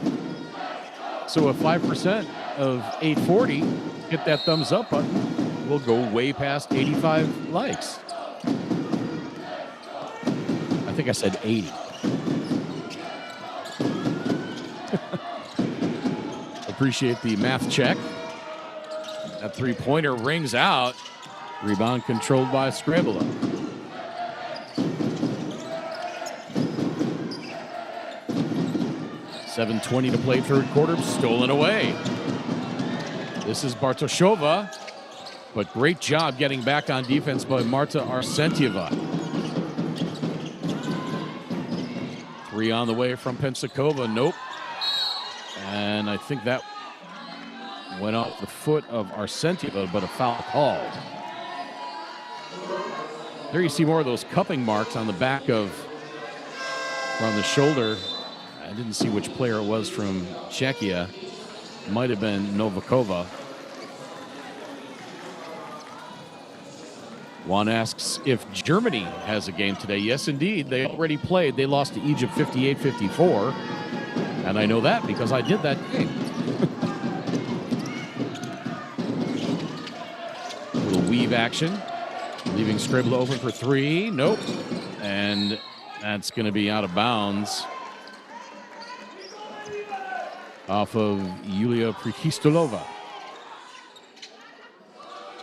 So if 5% of 840 hit that thumbs up button, we'll go way past 85 likes. I think I said 80. Appreciate the math check. That three-pointer rings out. Rebound controlled by Screbula. .720 to play third quarter. Stolen away. This is Bartoshova. But great job getting back on defense by Marta Arsentieva. Three on the way from Pensacova. Nope. And I think that went off the foot of Arsentieva, but a foul called. There you see more of those cupping marks on the back of, or on the shoulder. I didn't see which player it was from Czechia. Might have been Novikova. Juan asks if Germany has a game today. Yes, indeed. They already played. They lost to Egypt 58-54. And I know that because I did that game. Little weave action. Leaving Screbula open for three. Nope. And that's going to be out of bounds. Off of Yulia Prikhistolova.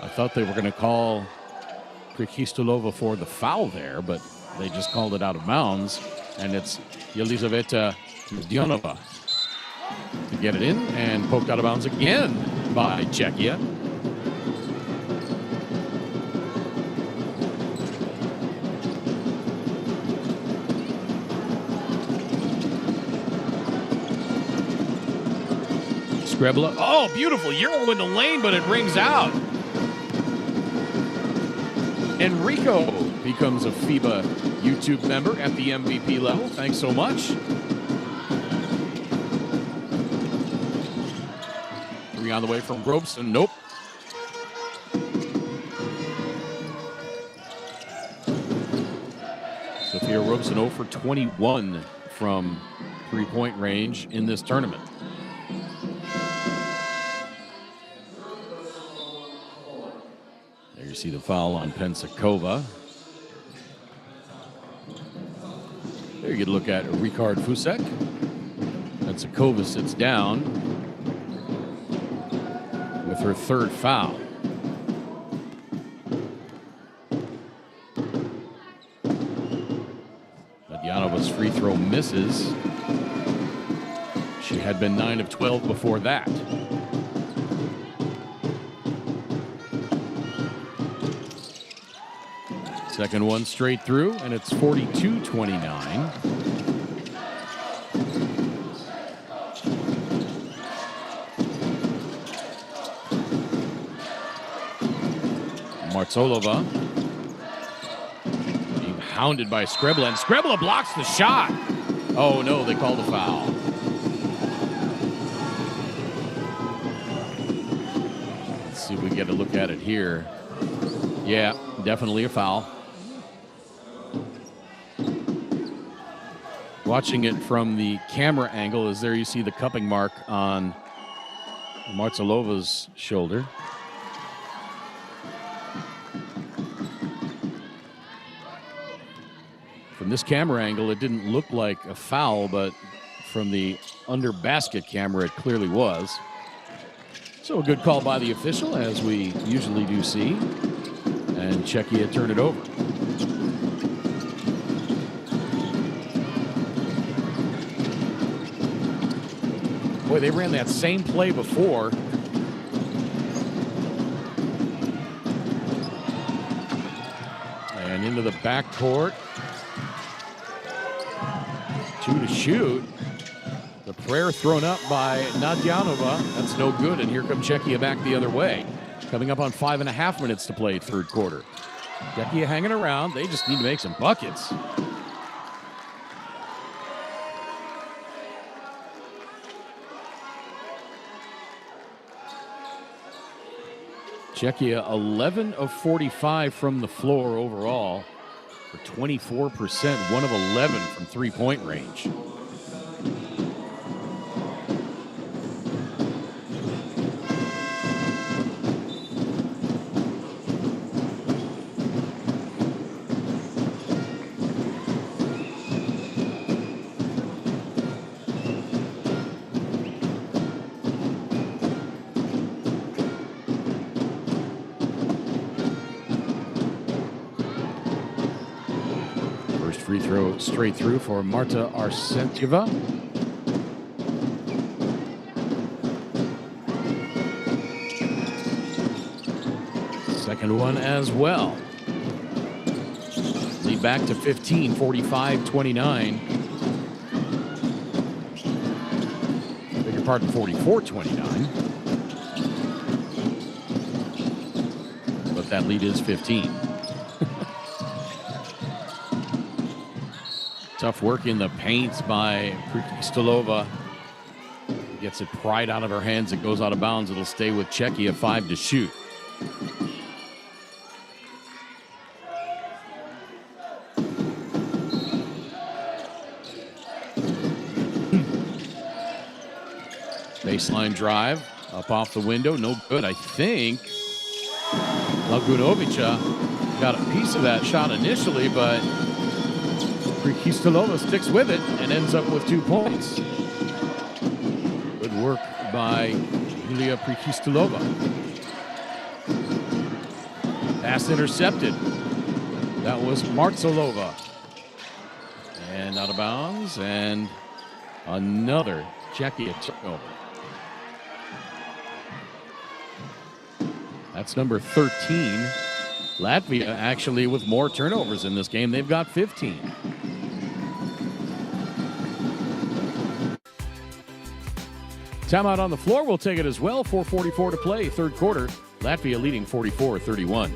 I thought they were going to call Prikhistolova for the foul there, but they just called it out of bounds. And it's Yelizaveta Dionova to get it in, and poked out of bounds again by Czechia. Screbula. Oh, beautiful. Euro in the lane, but it rings out. Enrico becomes a FIBA YouTube member at the MVP level. Thanks so much. Three on the way from Robeson. Nope. Sophia Robeson 0 for 21 from three-point range in this tournament. There you see the foul on Pensacova. There you get a look at Ricard Fusek. Pensacova sits down with her third foul. Medjanova's free throw misses. She had been 9 of 12 before that. Second one straight through, and it's 42-29. Martsolova being hounded by Skrebla, and Skrebla blocks the shot. Oh no, they called a foul. Let's see if we get a look at it here. Yeah, definitely a foul. Watching it from the camera angle, is there you see the cupping mark on Martsolova's shoulder. From this camera angle, it didn't look like a foul, but from the under basket camera, it clearly was. So a good call by the official, as we usually do see. And Czechia turned it over. Boy, they ran that same play before. And into the backcourt. 2 to shoot. The prayer thrown up by Nadjanova. That's no good, and here comes Czechia back the other way. Coming up on 5.5 minutes to play third quarter. Czechia hanging around. They just need to make some buckets. Czechia 11 of 45 from the floor overall for 24%, 1 of 11 from three-point range. Free throw straight through for Marta Arsentyeva. Second one as well. Lead back to 15, 45-29. Beg your pardon, 44-29. But that lead is 15. Tough work in the paint by Kristolova. Gets it pried out of her hands. It goes out of bounds. It'll stay with Czechia. 5 to shoot. Baseline drive. Up off the window. No good. I think Lagunovica got a piece of that shot initially, but Kristolova sticks with it and ends up with 2 points. Good work by Julia Kristolova. Pass intercepted. That was Martsolova. And out of bounds, and another Czechia turnover. That's number 13. Latvia actually with more turnovers in this game. They've got 15. Timeout on the floor. We'll take it as well. 4:44 to play, third quarter. Latvia leading 44-31.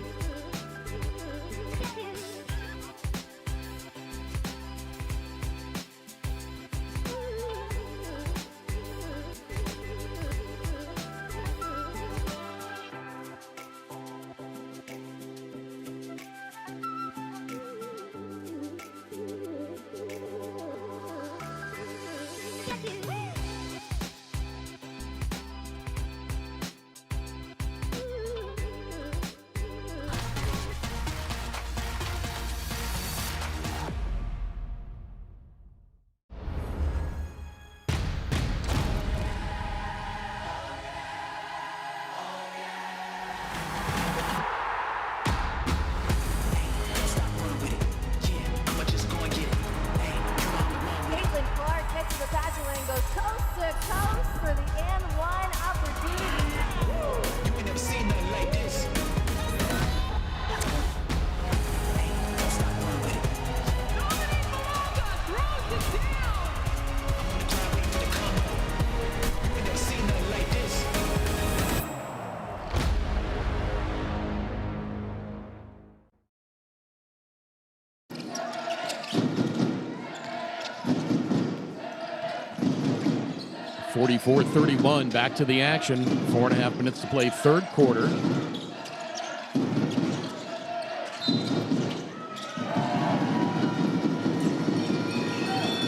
44-31, back to the action. 4.5 minutes to play, third quarter.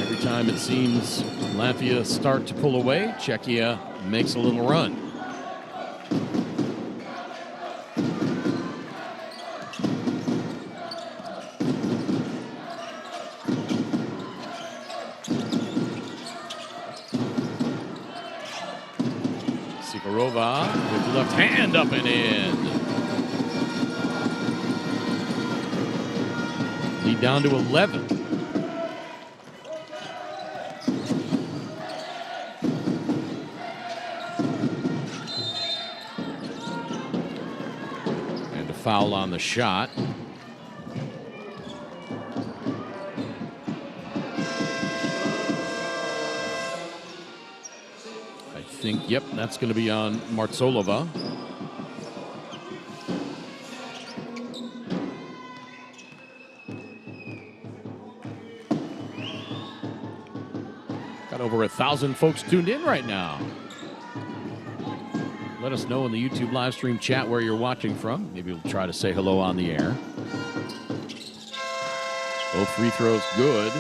Every time it seems Latvia start to pull away, Czechia makes a little run. Sikorova with the left hand up and in. Lead down to 11. And a foul on the shot. Yep, that's going to be on Martsolova. Got over 1,000 folks tuned in right now. Let us know in the YouTube live stream chat where you're watching from. Maybe we'll try to say hello on the air. Both free throws good.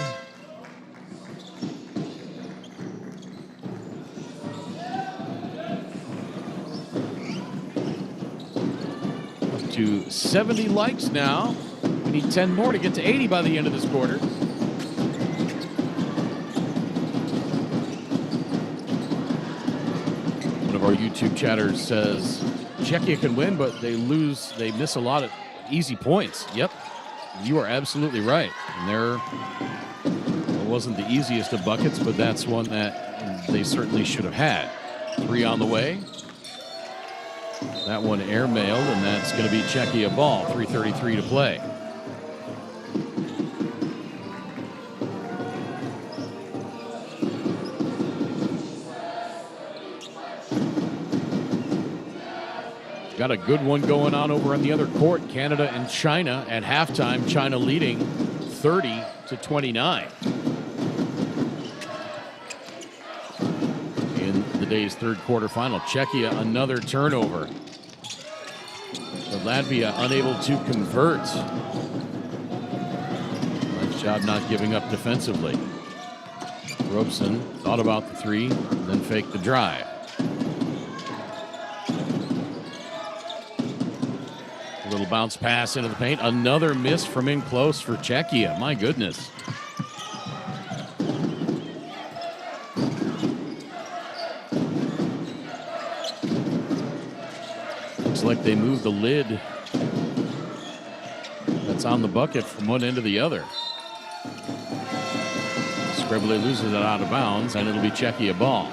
To 70 likes now. We need 10 more to get to 80 by the end of this quarter. One of our YouTube chatters says Czechia can win, but they miss a lot of easy points. Yep, you are absolutely right. And it wasn't the easiest of buckets, but that's one that they certainly should have had. 3 on the way. That one airmailed, and that's going to be Czechia ball. 3:33 to play. Got a good one going on over on the other court. Canada and China at halftime. China leading 30-29. In the day's third quarter final. Czechia another turnover. But Latvia unable to convert. Nice job not giving up defensively. Robson thought about the three, then faked the drive. A little bounce pass into the paint. Another miss from in close for Czechia. My goodness. Looks like they moved the lid that's on the bucket from one end to the other. Scribbler loses it out of bounds, and it'll be Czechia ball.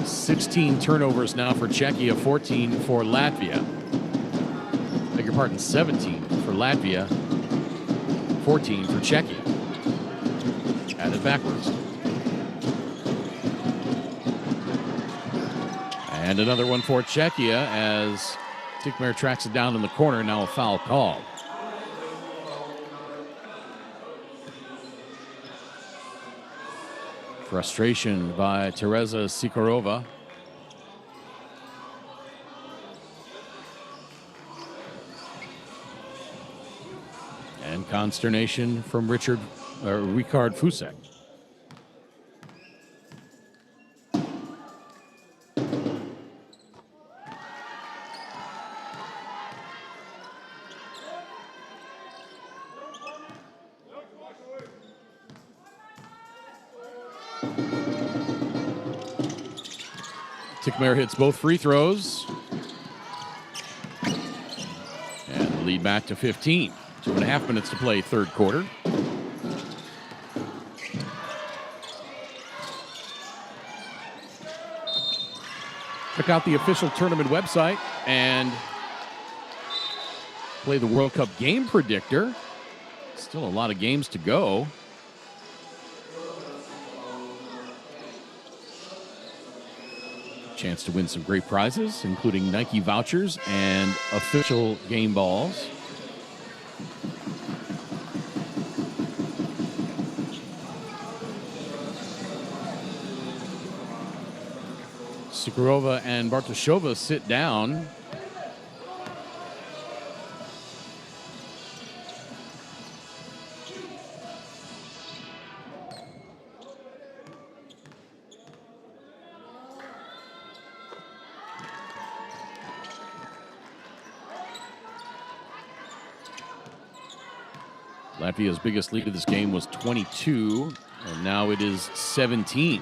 $16 turnovers now for Czechia, 14 for Latvia. Beg your pardon, 17 for Latvia, 14 for Czechia. Added backwards. And another one for Czechia as Tikmer tracks it down in the corner. Now a foul call. Frustration by Tereza Sikorova. And consternation from Ricard Fusek. Tikmer hits both free throws. And the lead back to 15. 2.5 minutes to play, third quarter. Check out the official tournament website and play the World Cup game predictor. Still a lot of games to go. Chance to win some great prizes, including Nike vouchers and official game balls. Sukurova and Bartoshova sit down. Latvia's biggest lead of this game was 22, and now it is 17.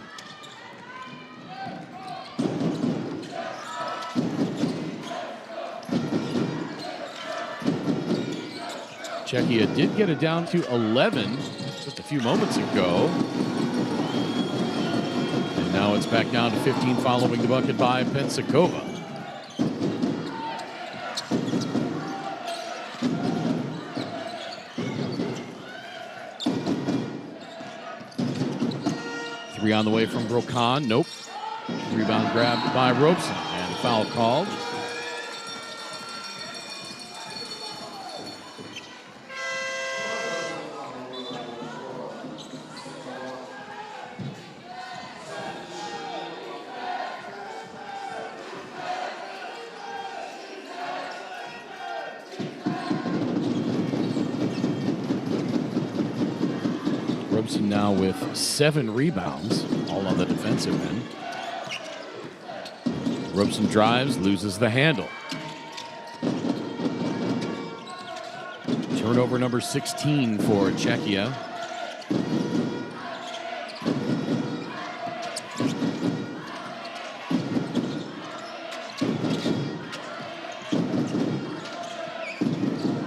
Czechia did get it down to 11 just a few moments ago. And now it's back down to 15 following the bucket by Pensakova. Three on the way from Brokan. Nope. Rebound grabbed by Robeson and foul called. Robeson now with 7 rebounds, all on the defensive end. Robeson drives, loses the handle. Turnover number 16 for Czechia.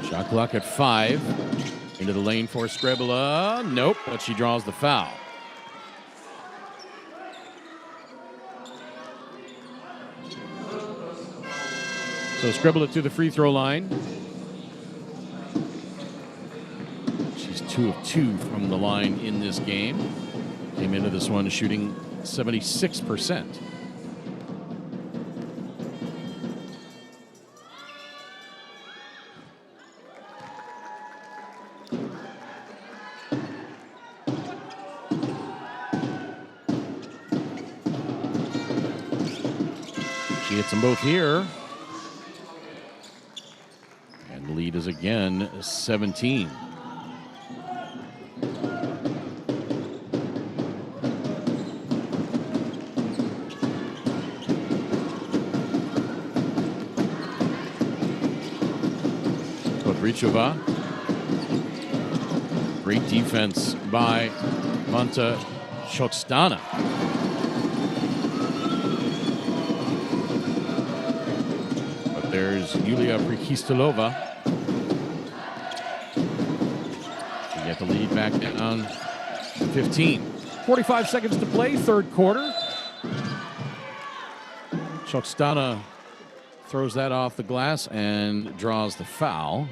Shot clock at 5. Into the lane for Skrebla. Nope, but she draws the foul. So Skrebla to the free throw line. She's 2 of 2 from the line in this game. Came into this one shooting 76%. She hits them both here. And the lead is again 17. Podrichova. Great defense by Monta Chokstana. There's Yulia Prikistolova. We get the lead back down to 15. 45 seconds to play, third quarter. Chokstana throws that off the glass and draws the foul.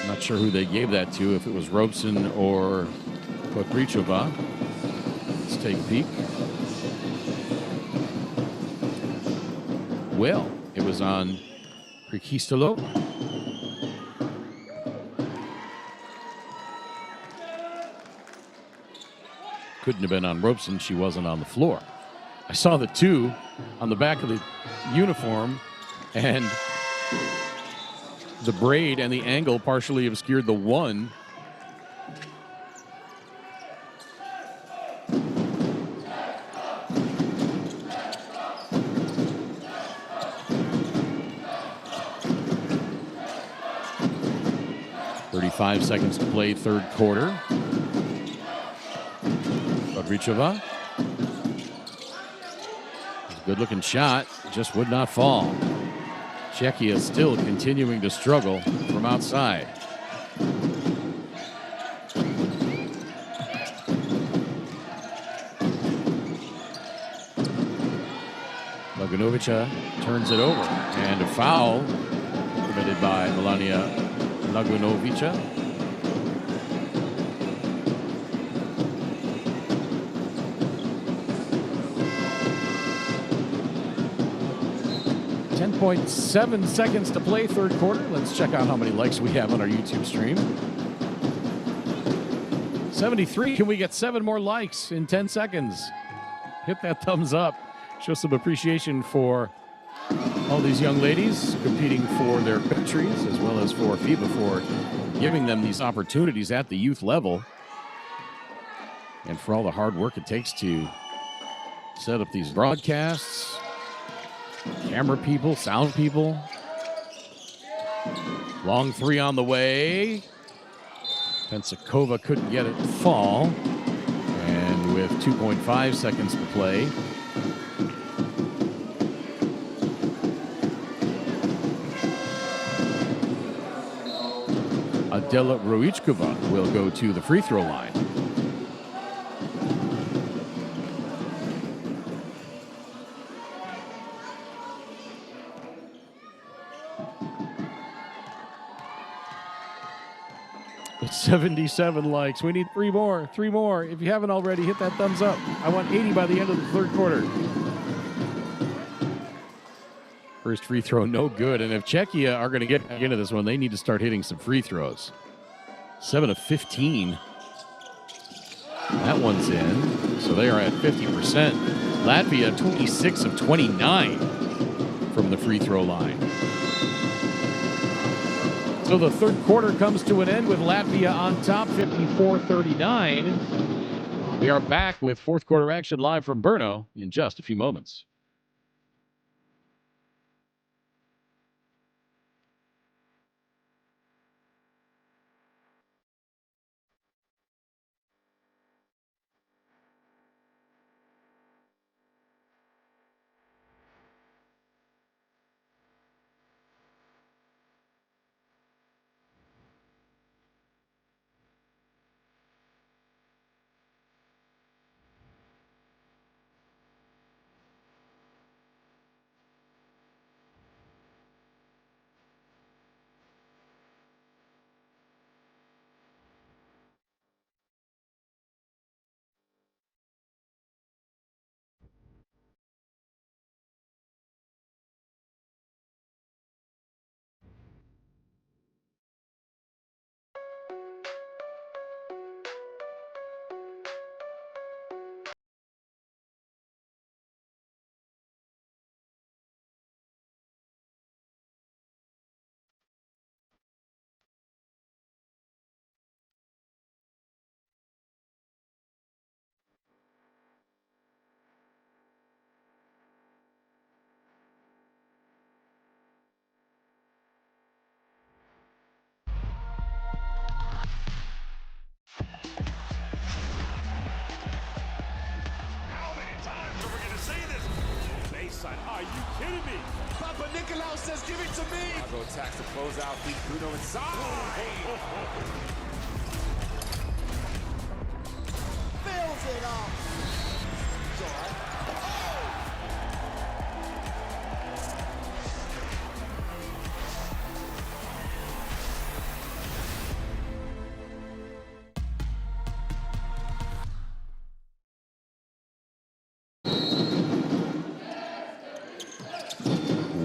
Not sure who they gave that to, if it was Robeson or Podrichova. Let's take a peek. Well, it was on Prikistolova. Couldn't have been on Robeson. She wasn't on the floor. I saw the 2 on the back of the uniform, and the braid and the angle partially obscured the 1. Five seconds to play, third quarter. Podrichova. Good-looking shot, just would not fall. Czechia still continuing to struggle from outside. Laganovica turns it over, and a foul committed by Melania Laganovica. .7 seconds to play, third quarter. Let's check out how many likes we have on our YouTube stream. 73. Can we get 7 more likes in 10 seconds? Hit that thumbs up. Show some appreciation for all these young ladies competing for their countries, as well as for FIBA for giving them these opportunities at the youth level, and for all the hard work it takes to set up these broadcasts, camera people, sound people. Long three on the way. Pensacova couldn't get it to fall. And with 2.5 seconds to play, Adela Roichkova will go to the free throw line. With 77 likes. We need 3 more. 3 more. If you haven't already, hit that thumbs up. I want 80 by the end of the third quarter. First free throw, no good. And if Czechia are going to get back into this one, they need to start hitting some free throws. 7 of 15. That one's in. So they are at 50%. Latvia, 26 of 29 from the free throw line. So the third quarter comes to an end with Latvia on top, 54-39. We are back with fourth quarter action live from Brno in just a few moments. Are you kidding me? Papa Nicolau says, give it to me. I'll go attacks to close out. Beat Bruno inside. Fills it up. It's all right.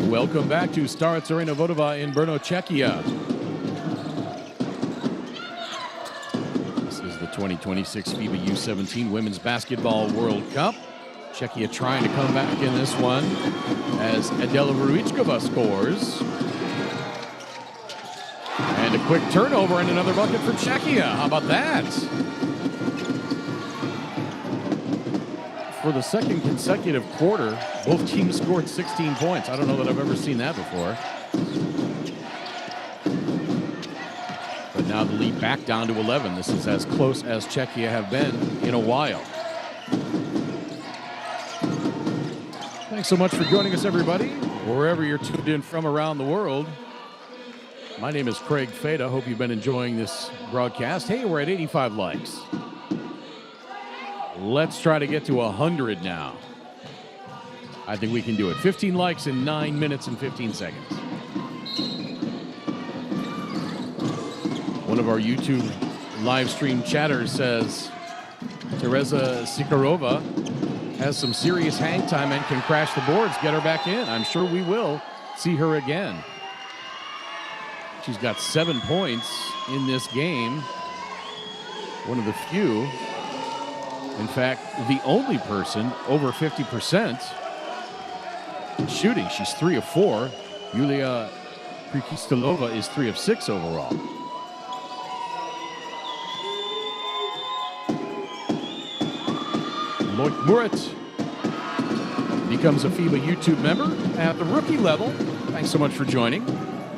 Welcome back to Starac Arena Vodova in Brno, Czechia. This is the 2026 FIBA U17 Women's Basketball World Cup. Czechia trying to come back in this one as Adela Ruichkova scores. And a quick turnover and another bucket for Czechia. How about that? For the second consecutive quarter, both teams scored 16 points. I don't know that I've ever seen that before. But now the lead back down to 11. This is as close as Czechia have been in a while. Thanks so much for joining us, everybody, wherever you're tuned in from around the world. My name is Craig Feda. Hope you've been enjoying this broadcast. Hey, we're at 85 likes. Let's try to get to 100 now. I think we can do it. 15 likes in 9 minutes and 15 seconds. One of our YouTube live stream chatters says Teresa Sikarova has some serious hang time and can crash the boards. Get her back in. I'm sure we will see her again. She's got 7 points in this game. One of the few, in fact, the only person over 50% shooting. She's 3 of 4. Yulia Prikistolova is 3 of 6 overall. Loic Murat becomes a FIBA YouTube member at the rookie level. Thanks so much for joining.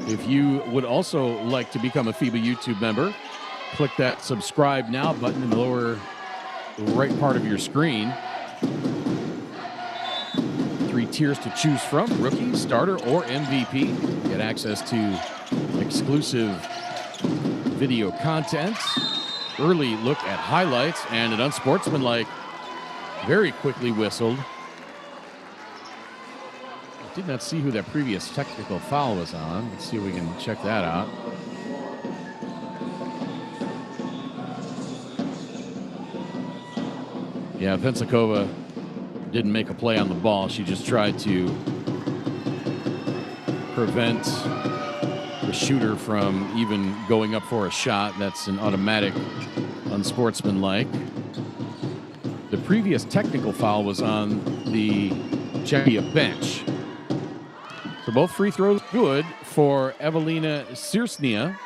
If you would also like to become a FIBA YouTube member, click that subscribe now button in the lower right part of your screen. 3 tiers to choose from: rookie, starter, or MVP. Get access to exclusive video content, early look at highlights, and an unsportsmanlike, very quickly whistled. I did not see who that previous technical foul was on. Let's see if we can check that out. Yeah, Pensakova didn't make a play on the ball. She just tried to prevent the shooter from even going up for a shot. That's an automatic unsportsmanlike. The previous technical foul was on the Czechia bench. So both free throws good for Evelina Sirsnia.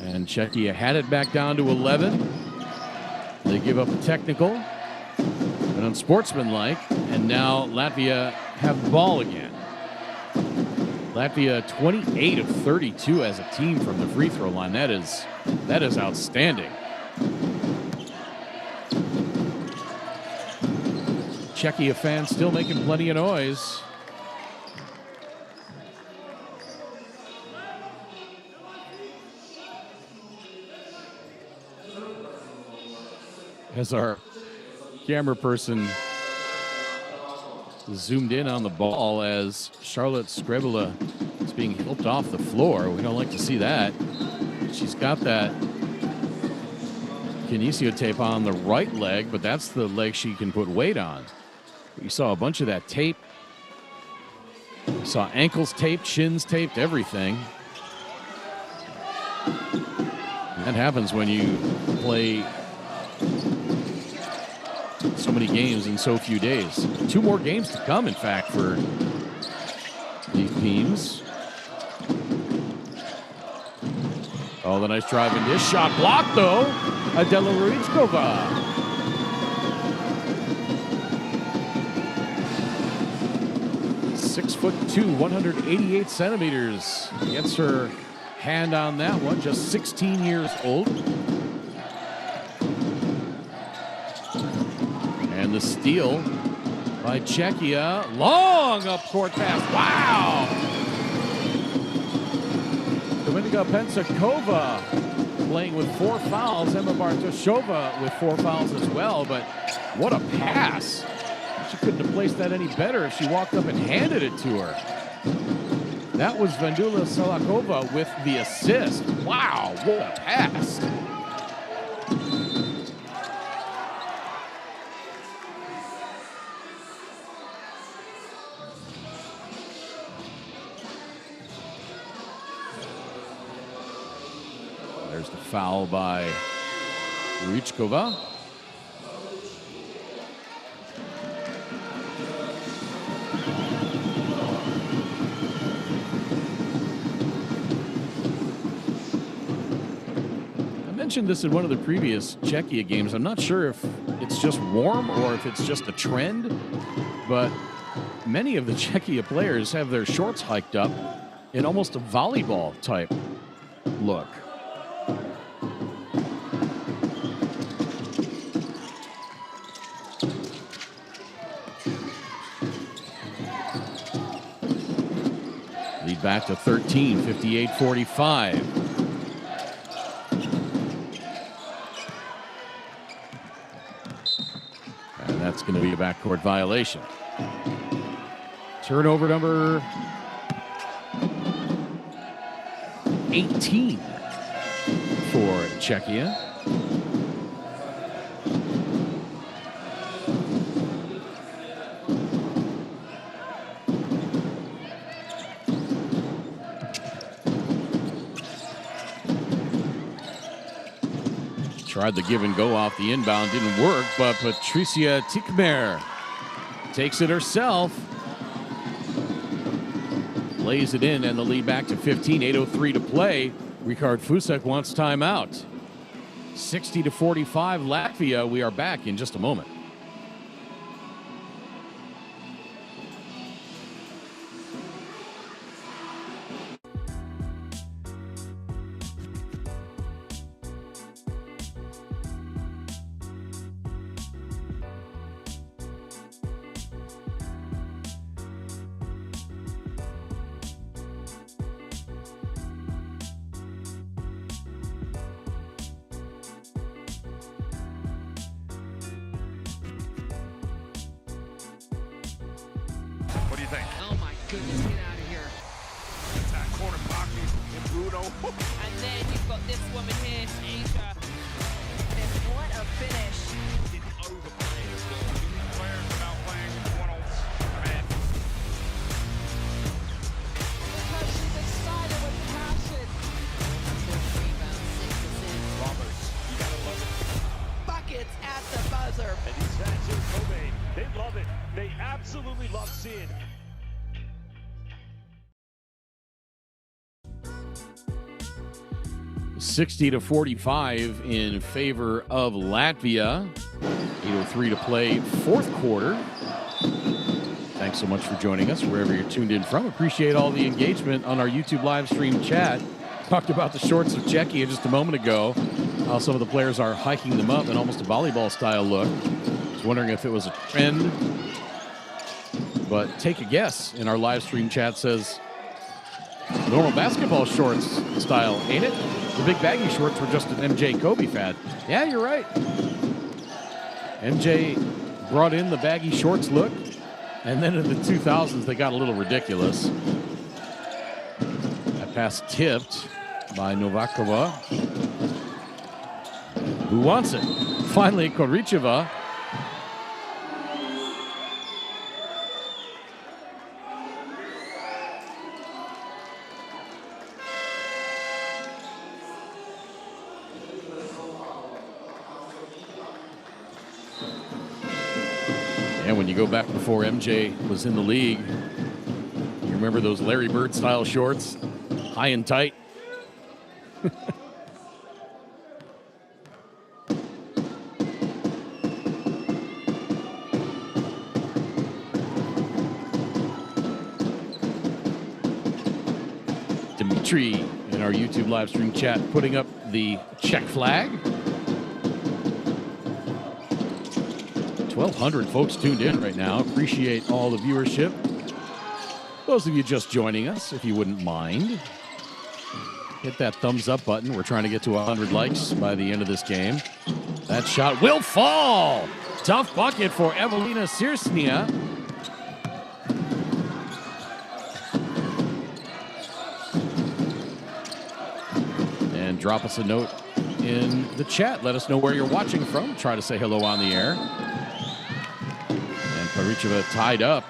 And Czechia had it back down to 11. They give up a technical, an unsportsmanlike, and now Latvia have the ball again. Latvia 28 of 32 as a team from the free throw line. That is outstanding. Czechia fans still making plenty of noise. As our camera person zoomed in on the ball as Charlotte Skrebula is being helped off the floor. We don't like to see that. She's got that kinesio tape on the right leg, but that's the leg she can put weight on. You saw a bunch of that tape. You saw ankles taped, shins taped, everything. That happens when you play so many games in so few days. 2 more games to come, in fact, for these teams. Oh, the nice drive in this shot blocked, though. Adela Ruichkova. .6'2", 188 centimeters. Gets her hand on that one. Just 16 years old. And the steal by Czechia. Long up court pass. Wow! Dominika Pensakova playing with 4 fouls. Emma Bartoshova with 4 fouls as well. But what a pass. She couldn't have placed that any better if she walked up and handed it to her. That was Vandula Salakova with the assist. Wow, what a pass. There's the foul by Ruichkova. I mentioned this in one of the previous Czechia games. I'm not sure if it's just warm or if it's just a trend, but many of the Czechia players have their shorts hiked up in almost a volleyball type look. Lead back to 13, 58-45. And that's going to be a backcourt violation. Turnover number 18 for Czechia. Tried the give and go off the inbound, didn't work, but Patricia Tikmer takes it herself. Lays it in, and the lead back to 15, 8:03 to play. Ricard Fusek wants timeout. 60-45 Latvia. We are back in just a moment. What do you think? Oh my goodness, get out of here. That corner pocket and Bruno. And then you've got this woman here, Asia. And what a finish. Didn't overplay it as well. Players without playing one-on-one. Because she's excited with passion. 6 rebounds, 6 assists. Roberts, you gotta love it. Buckets at the buzzer. And these fans here at Kobe, they love it. They absolutely love seeing. It. 60-45 in favor of Latvia. 8:03 to play, fourth quarter. Thanks so much for joining us wherever you're tuned in from. Appreciate all the engagement on our YouTube live stream chat. Talked about the shorts of Czechia just a moment ago. How some of the players are hiking them up in almost a volleyball style look. Was wondering if it was a trend. But take a guess. In our live stream chat says normal basketball shorts style, ain't it? The big baggy shorts were just an MJ Kobe fad. Yeah, you're right. MJ brought in the baggy shorts look, and then in the 2000s they got a little ridiculous. That pass tipped by Novakova, who wants it. Finally, Koricheva. And when you go back before MJ was in the league, you remember those Larry Bird style shorts, high and tight. Dimitri in our YouTube live stream chat putting up the Czech flag. 1,200 folks tuned in right now. Appreciate all the viewership. Those of you just joining us, if you wouldn't mind, hit that thumbs up button. We're trying to get to 100 likes by the end of this game. That shot will fall. Tough bucket for Evelina Sirsnia. And drop us a note in the chat. Let us know where you're watching from. Try to say hello on the air. And Paricheva tied up.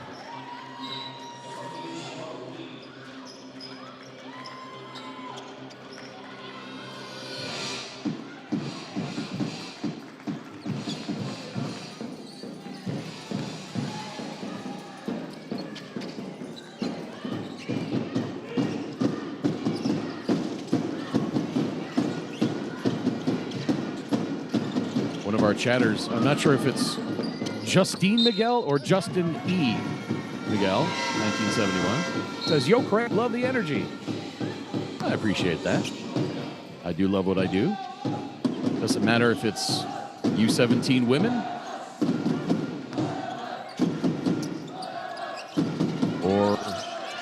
One of our chatters, I'm not sure if it's Justine Miguel or Justin E. Miguel, 1971, says, "Yo, Craig, love the energy." I appreciate that. I do love what I do. Doesn't matter if it's U17 women or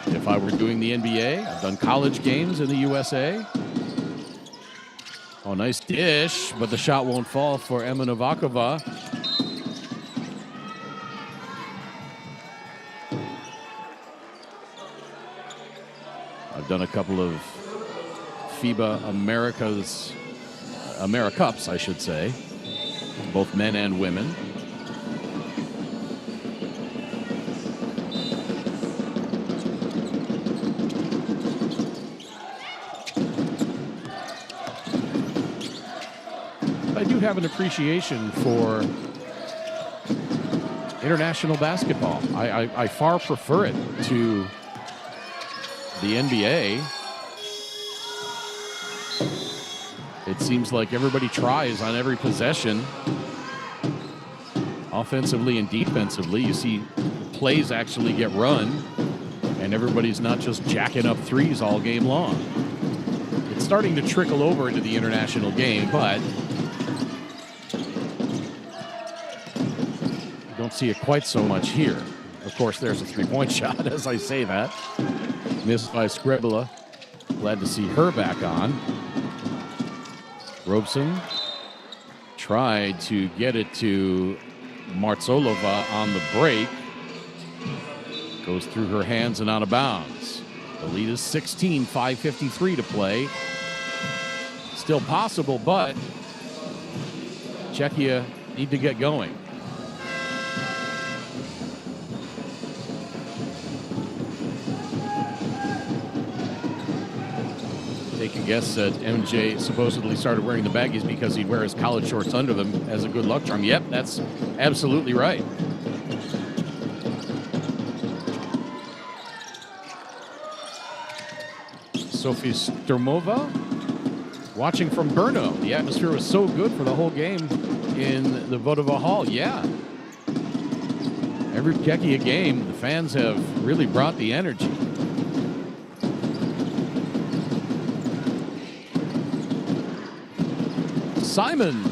if I were doing the NBA. I've done college games in the USA. Oh, nice dish, but the shot won't fall for Emma Novakova. I've done a couple of FIBA Americups, I should say, both men and women. I do have an appreciation for international basketball. I far prefer it to the NBA. It seems like everybody tries on every possession, offensively and defensively. You see plays actually get run, and everybody's not just jacking up threes all game long. It's starting to trickle over into the international game, but you don't see it quite so much here. Of course, there's a three-point shot as I say that. Missed by Scribula. Glad to see her back on. Robeson tried to get it to Martsolova on the break. Goes through her hands and out of bounds. The lead is 16, 5:53 to play. Still possible, but Czechia need to get going. Take a guess that MJ supposedly started wearing the baggies because he'd wear his college shorts under them as a good luck charm. Yep, that's absolutely right. Sophie Sturmova watching from Brno. The atmosphere was so good for the whole game in the Vodova Hall. Yeah. Every Czechia game, the fans have really brought the energy. Simon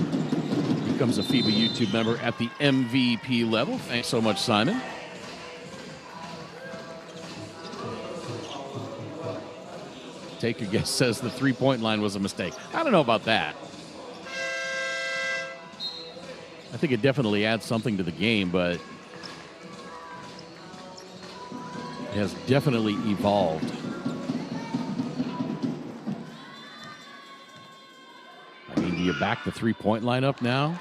becomes a FIBA YouTube member at the MVP level. Thanks so much, Simon. Take a guess says the three-point line was a mistake. I don't know about that. I think it definitely adds something to the game, but it has definitely evolved. I mean, do you back the three-point line up now?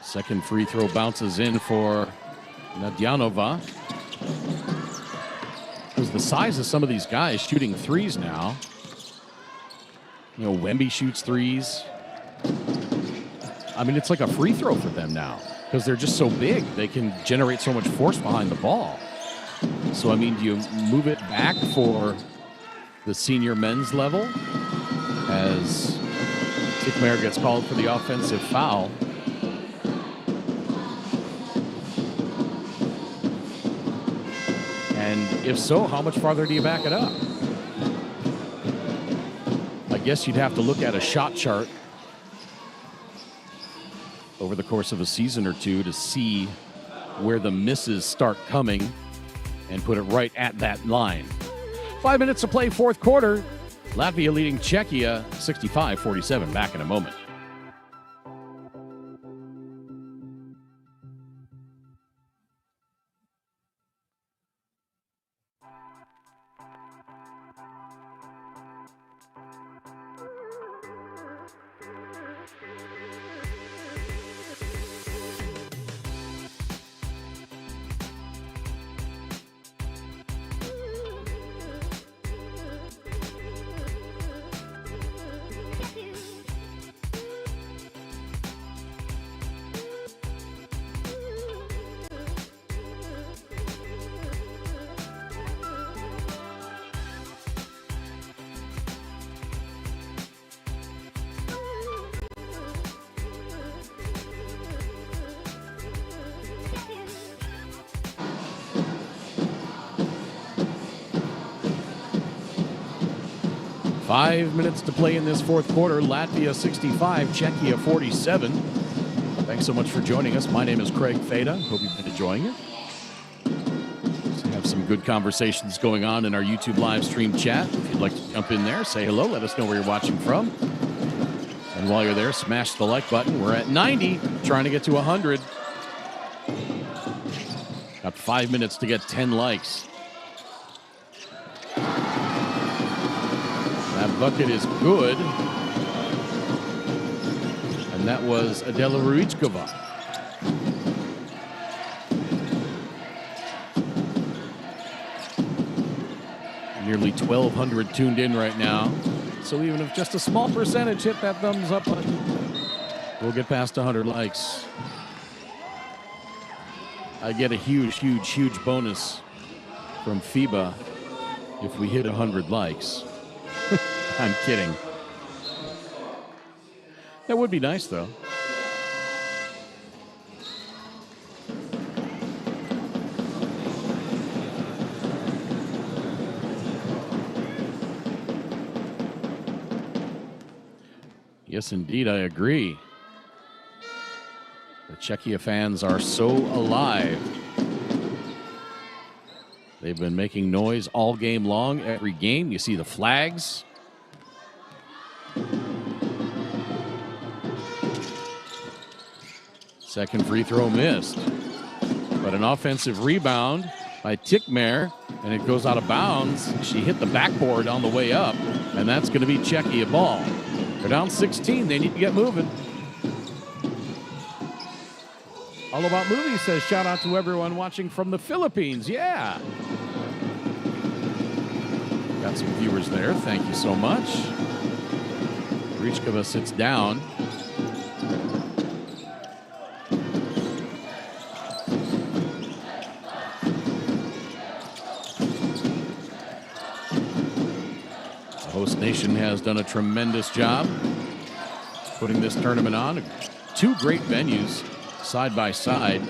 Second free throw bounces in for Nadyanova. Because the size of some of these guys shooting threes now. You know, Wemby shoots threes. I mean, it's like a free throw for them now because they're just so big. They can generate so much force behind the ball. So, I mean, do you move it back for the senior men's level as Tickmeyer gets called for the offensive foul? And if so, how much farther do you back it up? I guess you'd have to look at a shot chart over the course of a season or two to see where the misses start coming and put it right at that line. 5 minutes to play, fourth quarter. Latvia leading Czechia 65-47. Back in a moment. Five minutes to play in this fourth quarter. Latvia 65, Czechia 47. Thanks so much for joining us. My name is Craig Feda. Hope you've been enjoying it. We have some good conversations going on in our YouTube live stream chat. If you'd like to jump in there, say hello. Let us know where you're watching from. And while you're there, smash the like button. We're at 90, trying to get to 100. Got 5 minutes to get 10 likes. That bucket is good. And that was Adela Ruichkova. Nearly 1,200 tuned in right now. So even if just a small percentage hit that thumbs up button, we'll get past 100 likes. I get a huge, huge, huge bonus from FIBA if we hit 100 likes. I'm kidding. That would be nice, though. Yes, indeed, I agree. The Czechia fans are so alive. They've been making noise all game long, every game. You see the flags. Second free throw missed. But an offensive rebound by Tickmare, and it goes out of bounds. She hit the backboard on the way up, and that's going to be Czechia ball. They're down 16. They need to get moving. All About Movies says, shout out to everyone watching from the Philippines. Yeah. Got some viewers there. Thank you so much. Richkova sits down. The host nation has done a tremendous job putting this tournament on. Two great venues side by side.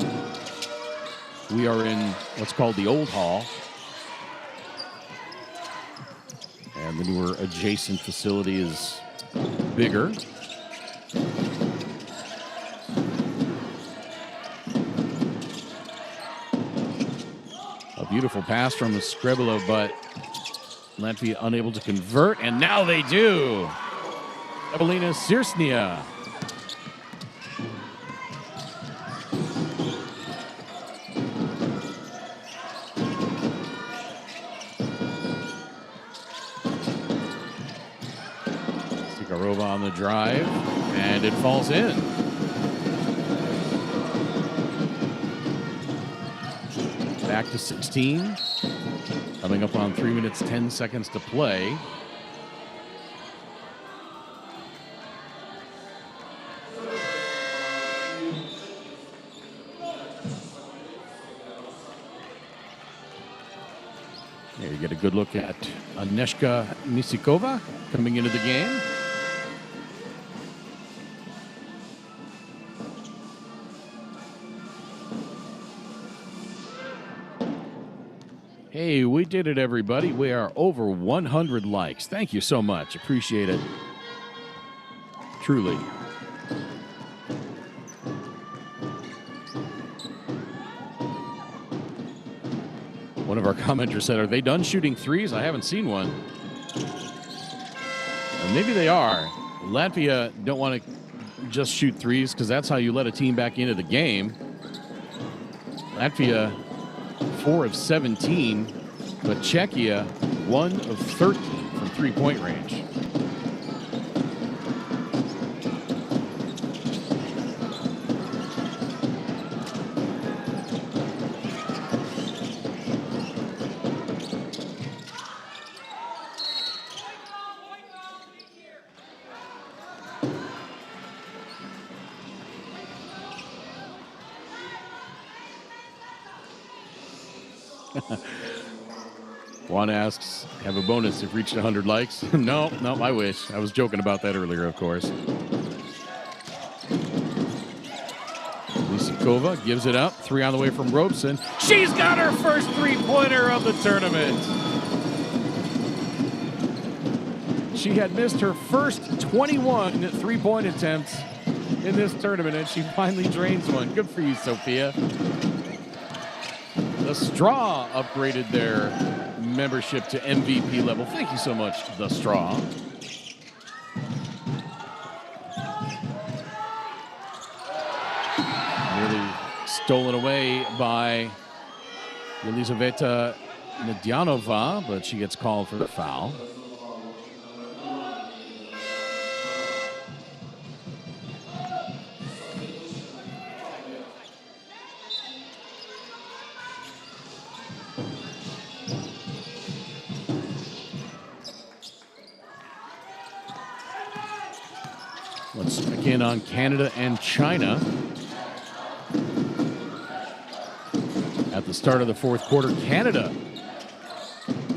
We are in what's called the Old Hall. And the newer adjacent facility is bigger. A beautiful pass from Skrebela, but Latvia unable to convert, and now they do. Evelina Sirsnia. On the drive, and it falls in. Back to 16. Coming up on 3 minutes, 10 seconds to play. There you get a good look at Agnieszka Nisikova coming into the game. Hey, we did it, everybody. We are over 100 likes. Thank you so much. Appreciate it. Truly. One of our commenters said, are they done shooting threes? I haven't seen one. And maybe they are. Latvia don't want to just shoot threes because that's how you let a team back into the game. Latvia 4 of 17, but Czechia 1 of 13 from three-point range. Juan asks, have a bonus if reached 100 likes? No, I wish. I was joking about that earlier, of course. Lisikova gives it up. 3 on the way from Robeson. She's got her first three-pointer of the tournament. She had missed her first 21 three-point attempts in this tournament, and she finally drains one. Good for you, Sophia. The Straw upgraded their membership to MVP level. Thank you so much, The Straw. Nearly stolen away by Elizaveta Nedyanova, but she gets called for the foul. check in on Canada and China. At the start of the fourth quarter, Canada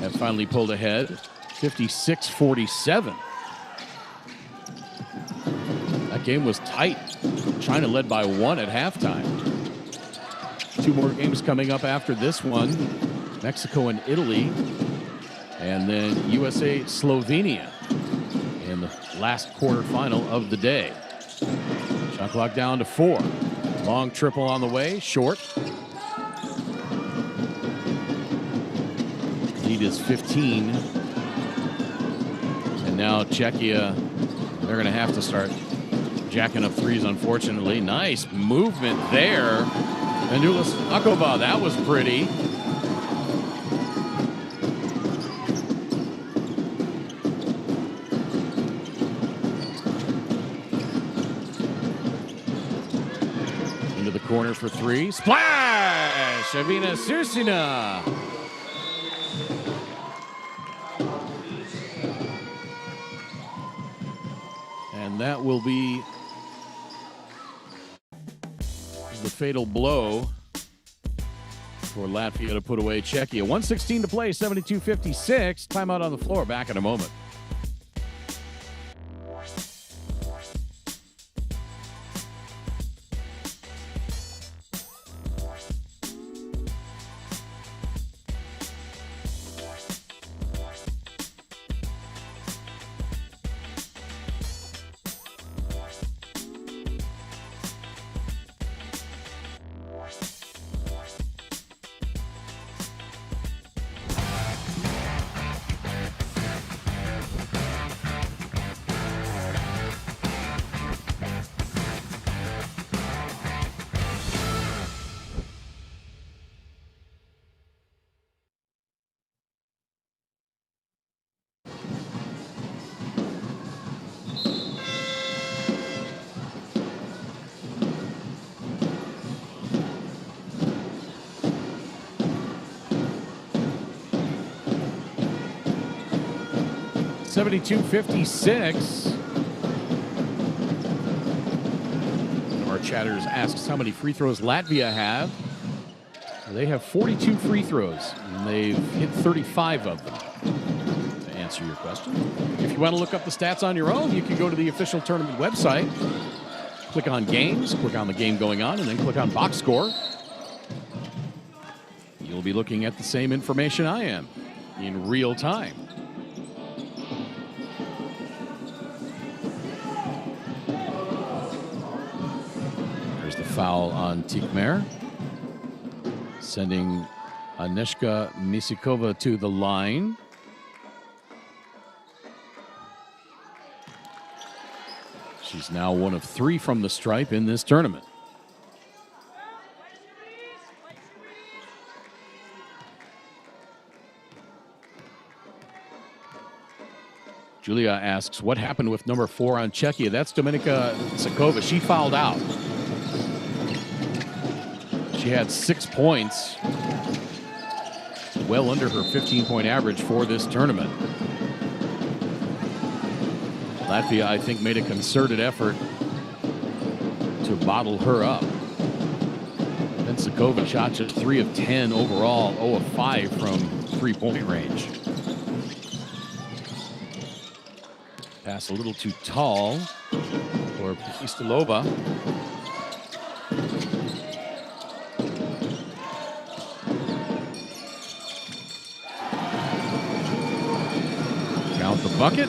have finally pulled ahead, 56-47. That game was tight. China led by 1 at halftime. 2 more games coming up after this one. Mexico and Italy, and then USA Slovenia in the last quarterfinal of the day. Shot clock down to 4. Long triple on the way, short. Lead is 15. And now Czechia, they're going to have to start jacking up threes, unfortunately. Nice movement there. Vanula Stakova, that was pretty. Into the corner for 3. Splash! Evina Sirsina. And that will be the fatal blow for Latvia to put away Czechia. 1:16 to play, 72-56. Timeout on the floor. Back in a moment. (72-56). One of our chatters asks how many free throws Latvia have. They have 42 free throws, and they've hit 35 of them. To answer your question, if you want to look up the stats on your own, you can go to the official tournament website, click on games, click on the game going on, and then click on box score. You'll be looking at the same information I am in real time. Foul on Tikmer, sending Agnieszka Misikova to the line. She's now 1 of 3 from the stripe in this tournament. Julia asks, what happened with number 4 on Czechia? That's Dominika Sakova. She fouled out. She had 6 points, well under her 15-point average for this tournament. Latvia, I think, made a concerted effort to bottle her up. Then Sakova shot just 3 of 10 overall, 0 of 5 from 3-point range. Pass a little too tall for Pistilova. Count the bucket.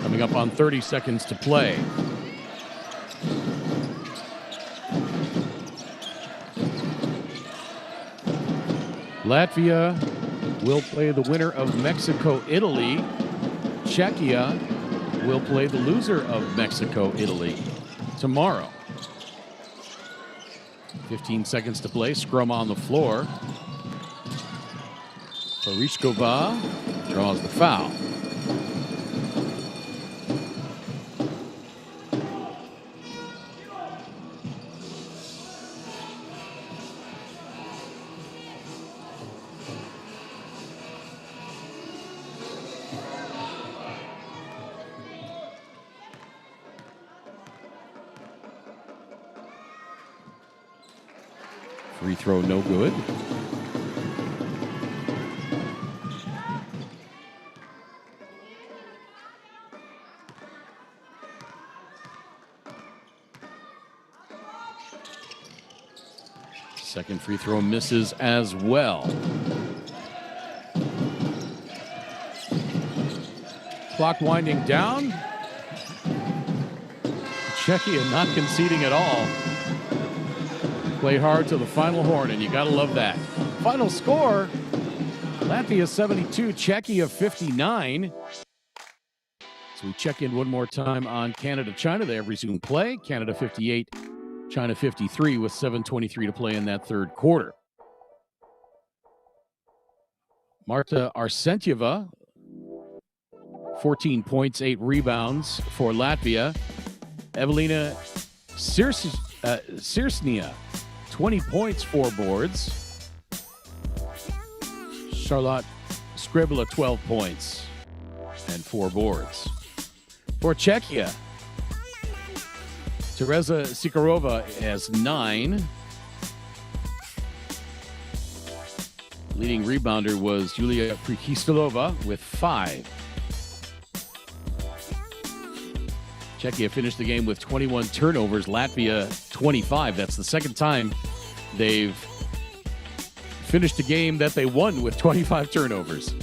Coming up on 30 seconds to play. Latvia will play the winner of Mexico-Italy. Czechia will play the loser of Mexico-Italy tomorrow. 15 seconds to play. Scrum on the floor. Pariskova draws the foul. Free throw, no good. Second free throw misses as well. Clock winding down. Czechia not conceding at all. Play hard to the final horn, and you gotta love that. Final score, Latvia 72, Czechia 59. So we check in one more time on Canada-China. They have resumed play. Canada 58, China 53 with 7:23 to play in that third quarter. Marta Arsentieva, 14 points, 8 rebounds for Latvia. Evelina Sirsnia, 20 points, 4 boards. Charlotte Skribla, 12 points and 4 boards. For Czechia, Teresa Sikarova has 9. Leading rebounder was Julia Prikistolova with 5. Czechia finished the game with 21 turnovers, Latvia 25. That's the second time they've finished a game that they won with 25 turnovers.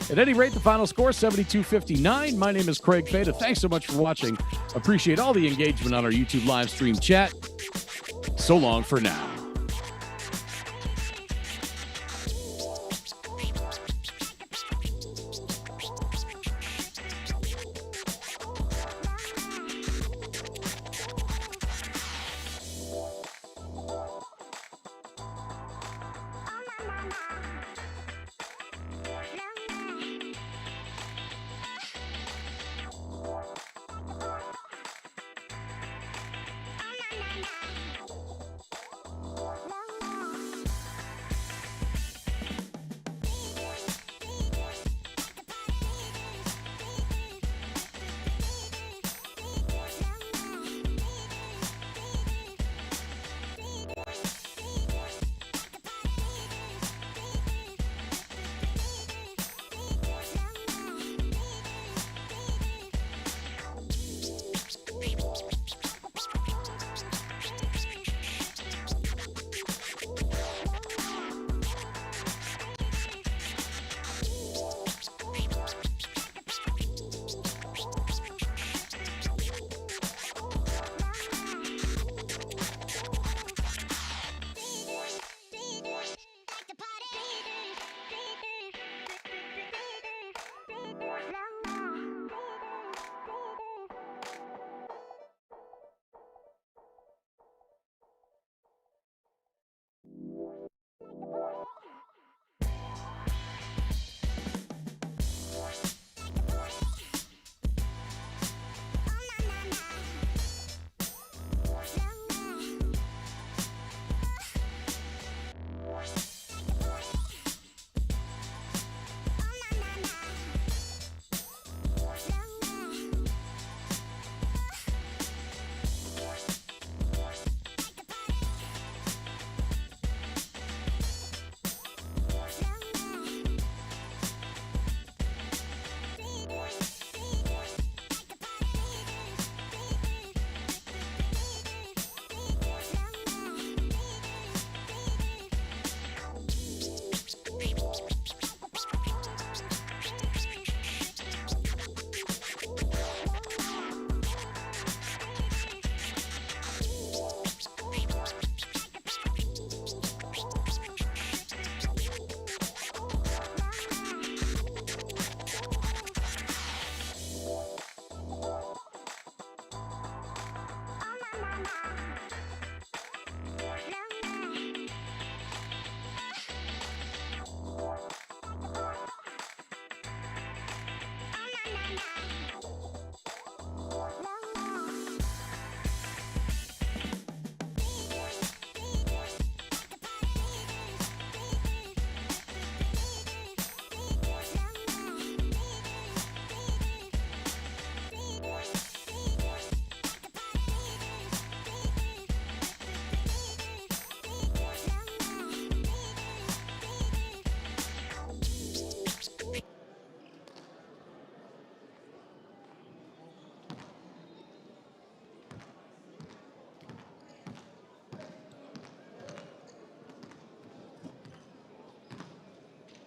At any rate, the final score, 72-59. My name is Craig Fada. Thanks so much for watching. Appreciate all the engagement on our YouTube live stream chat. So long for now.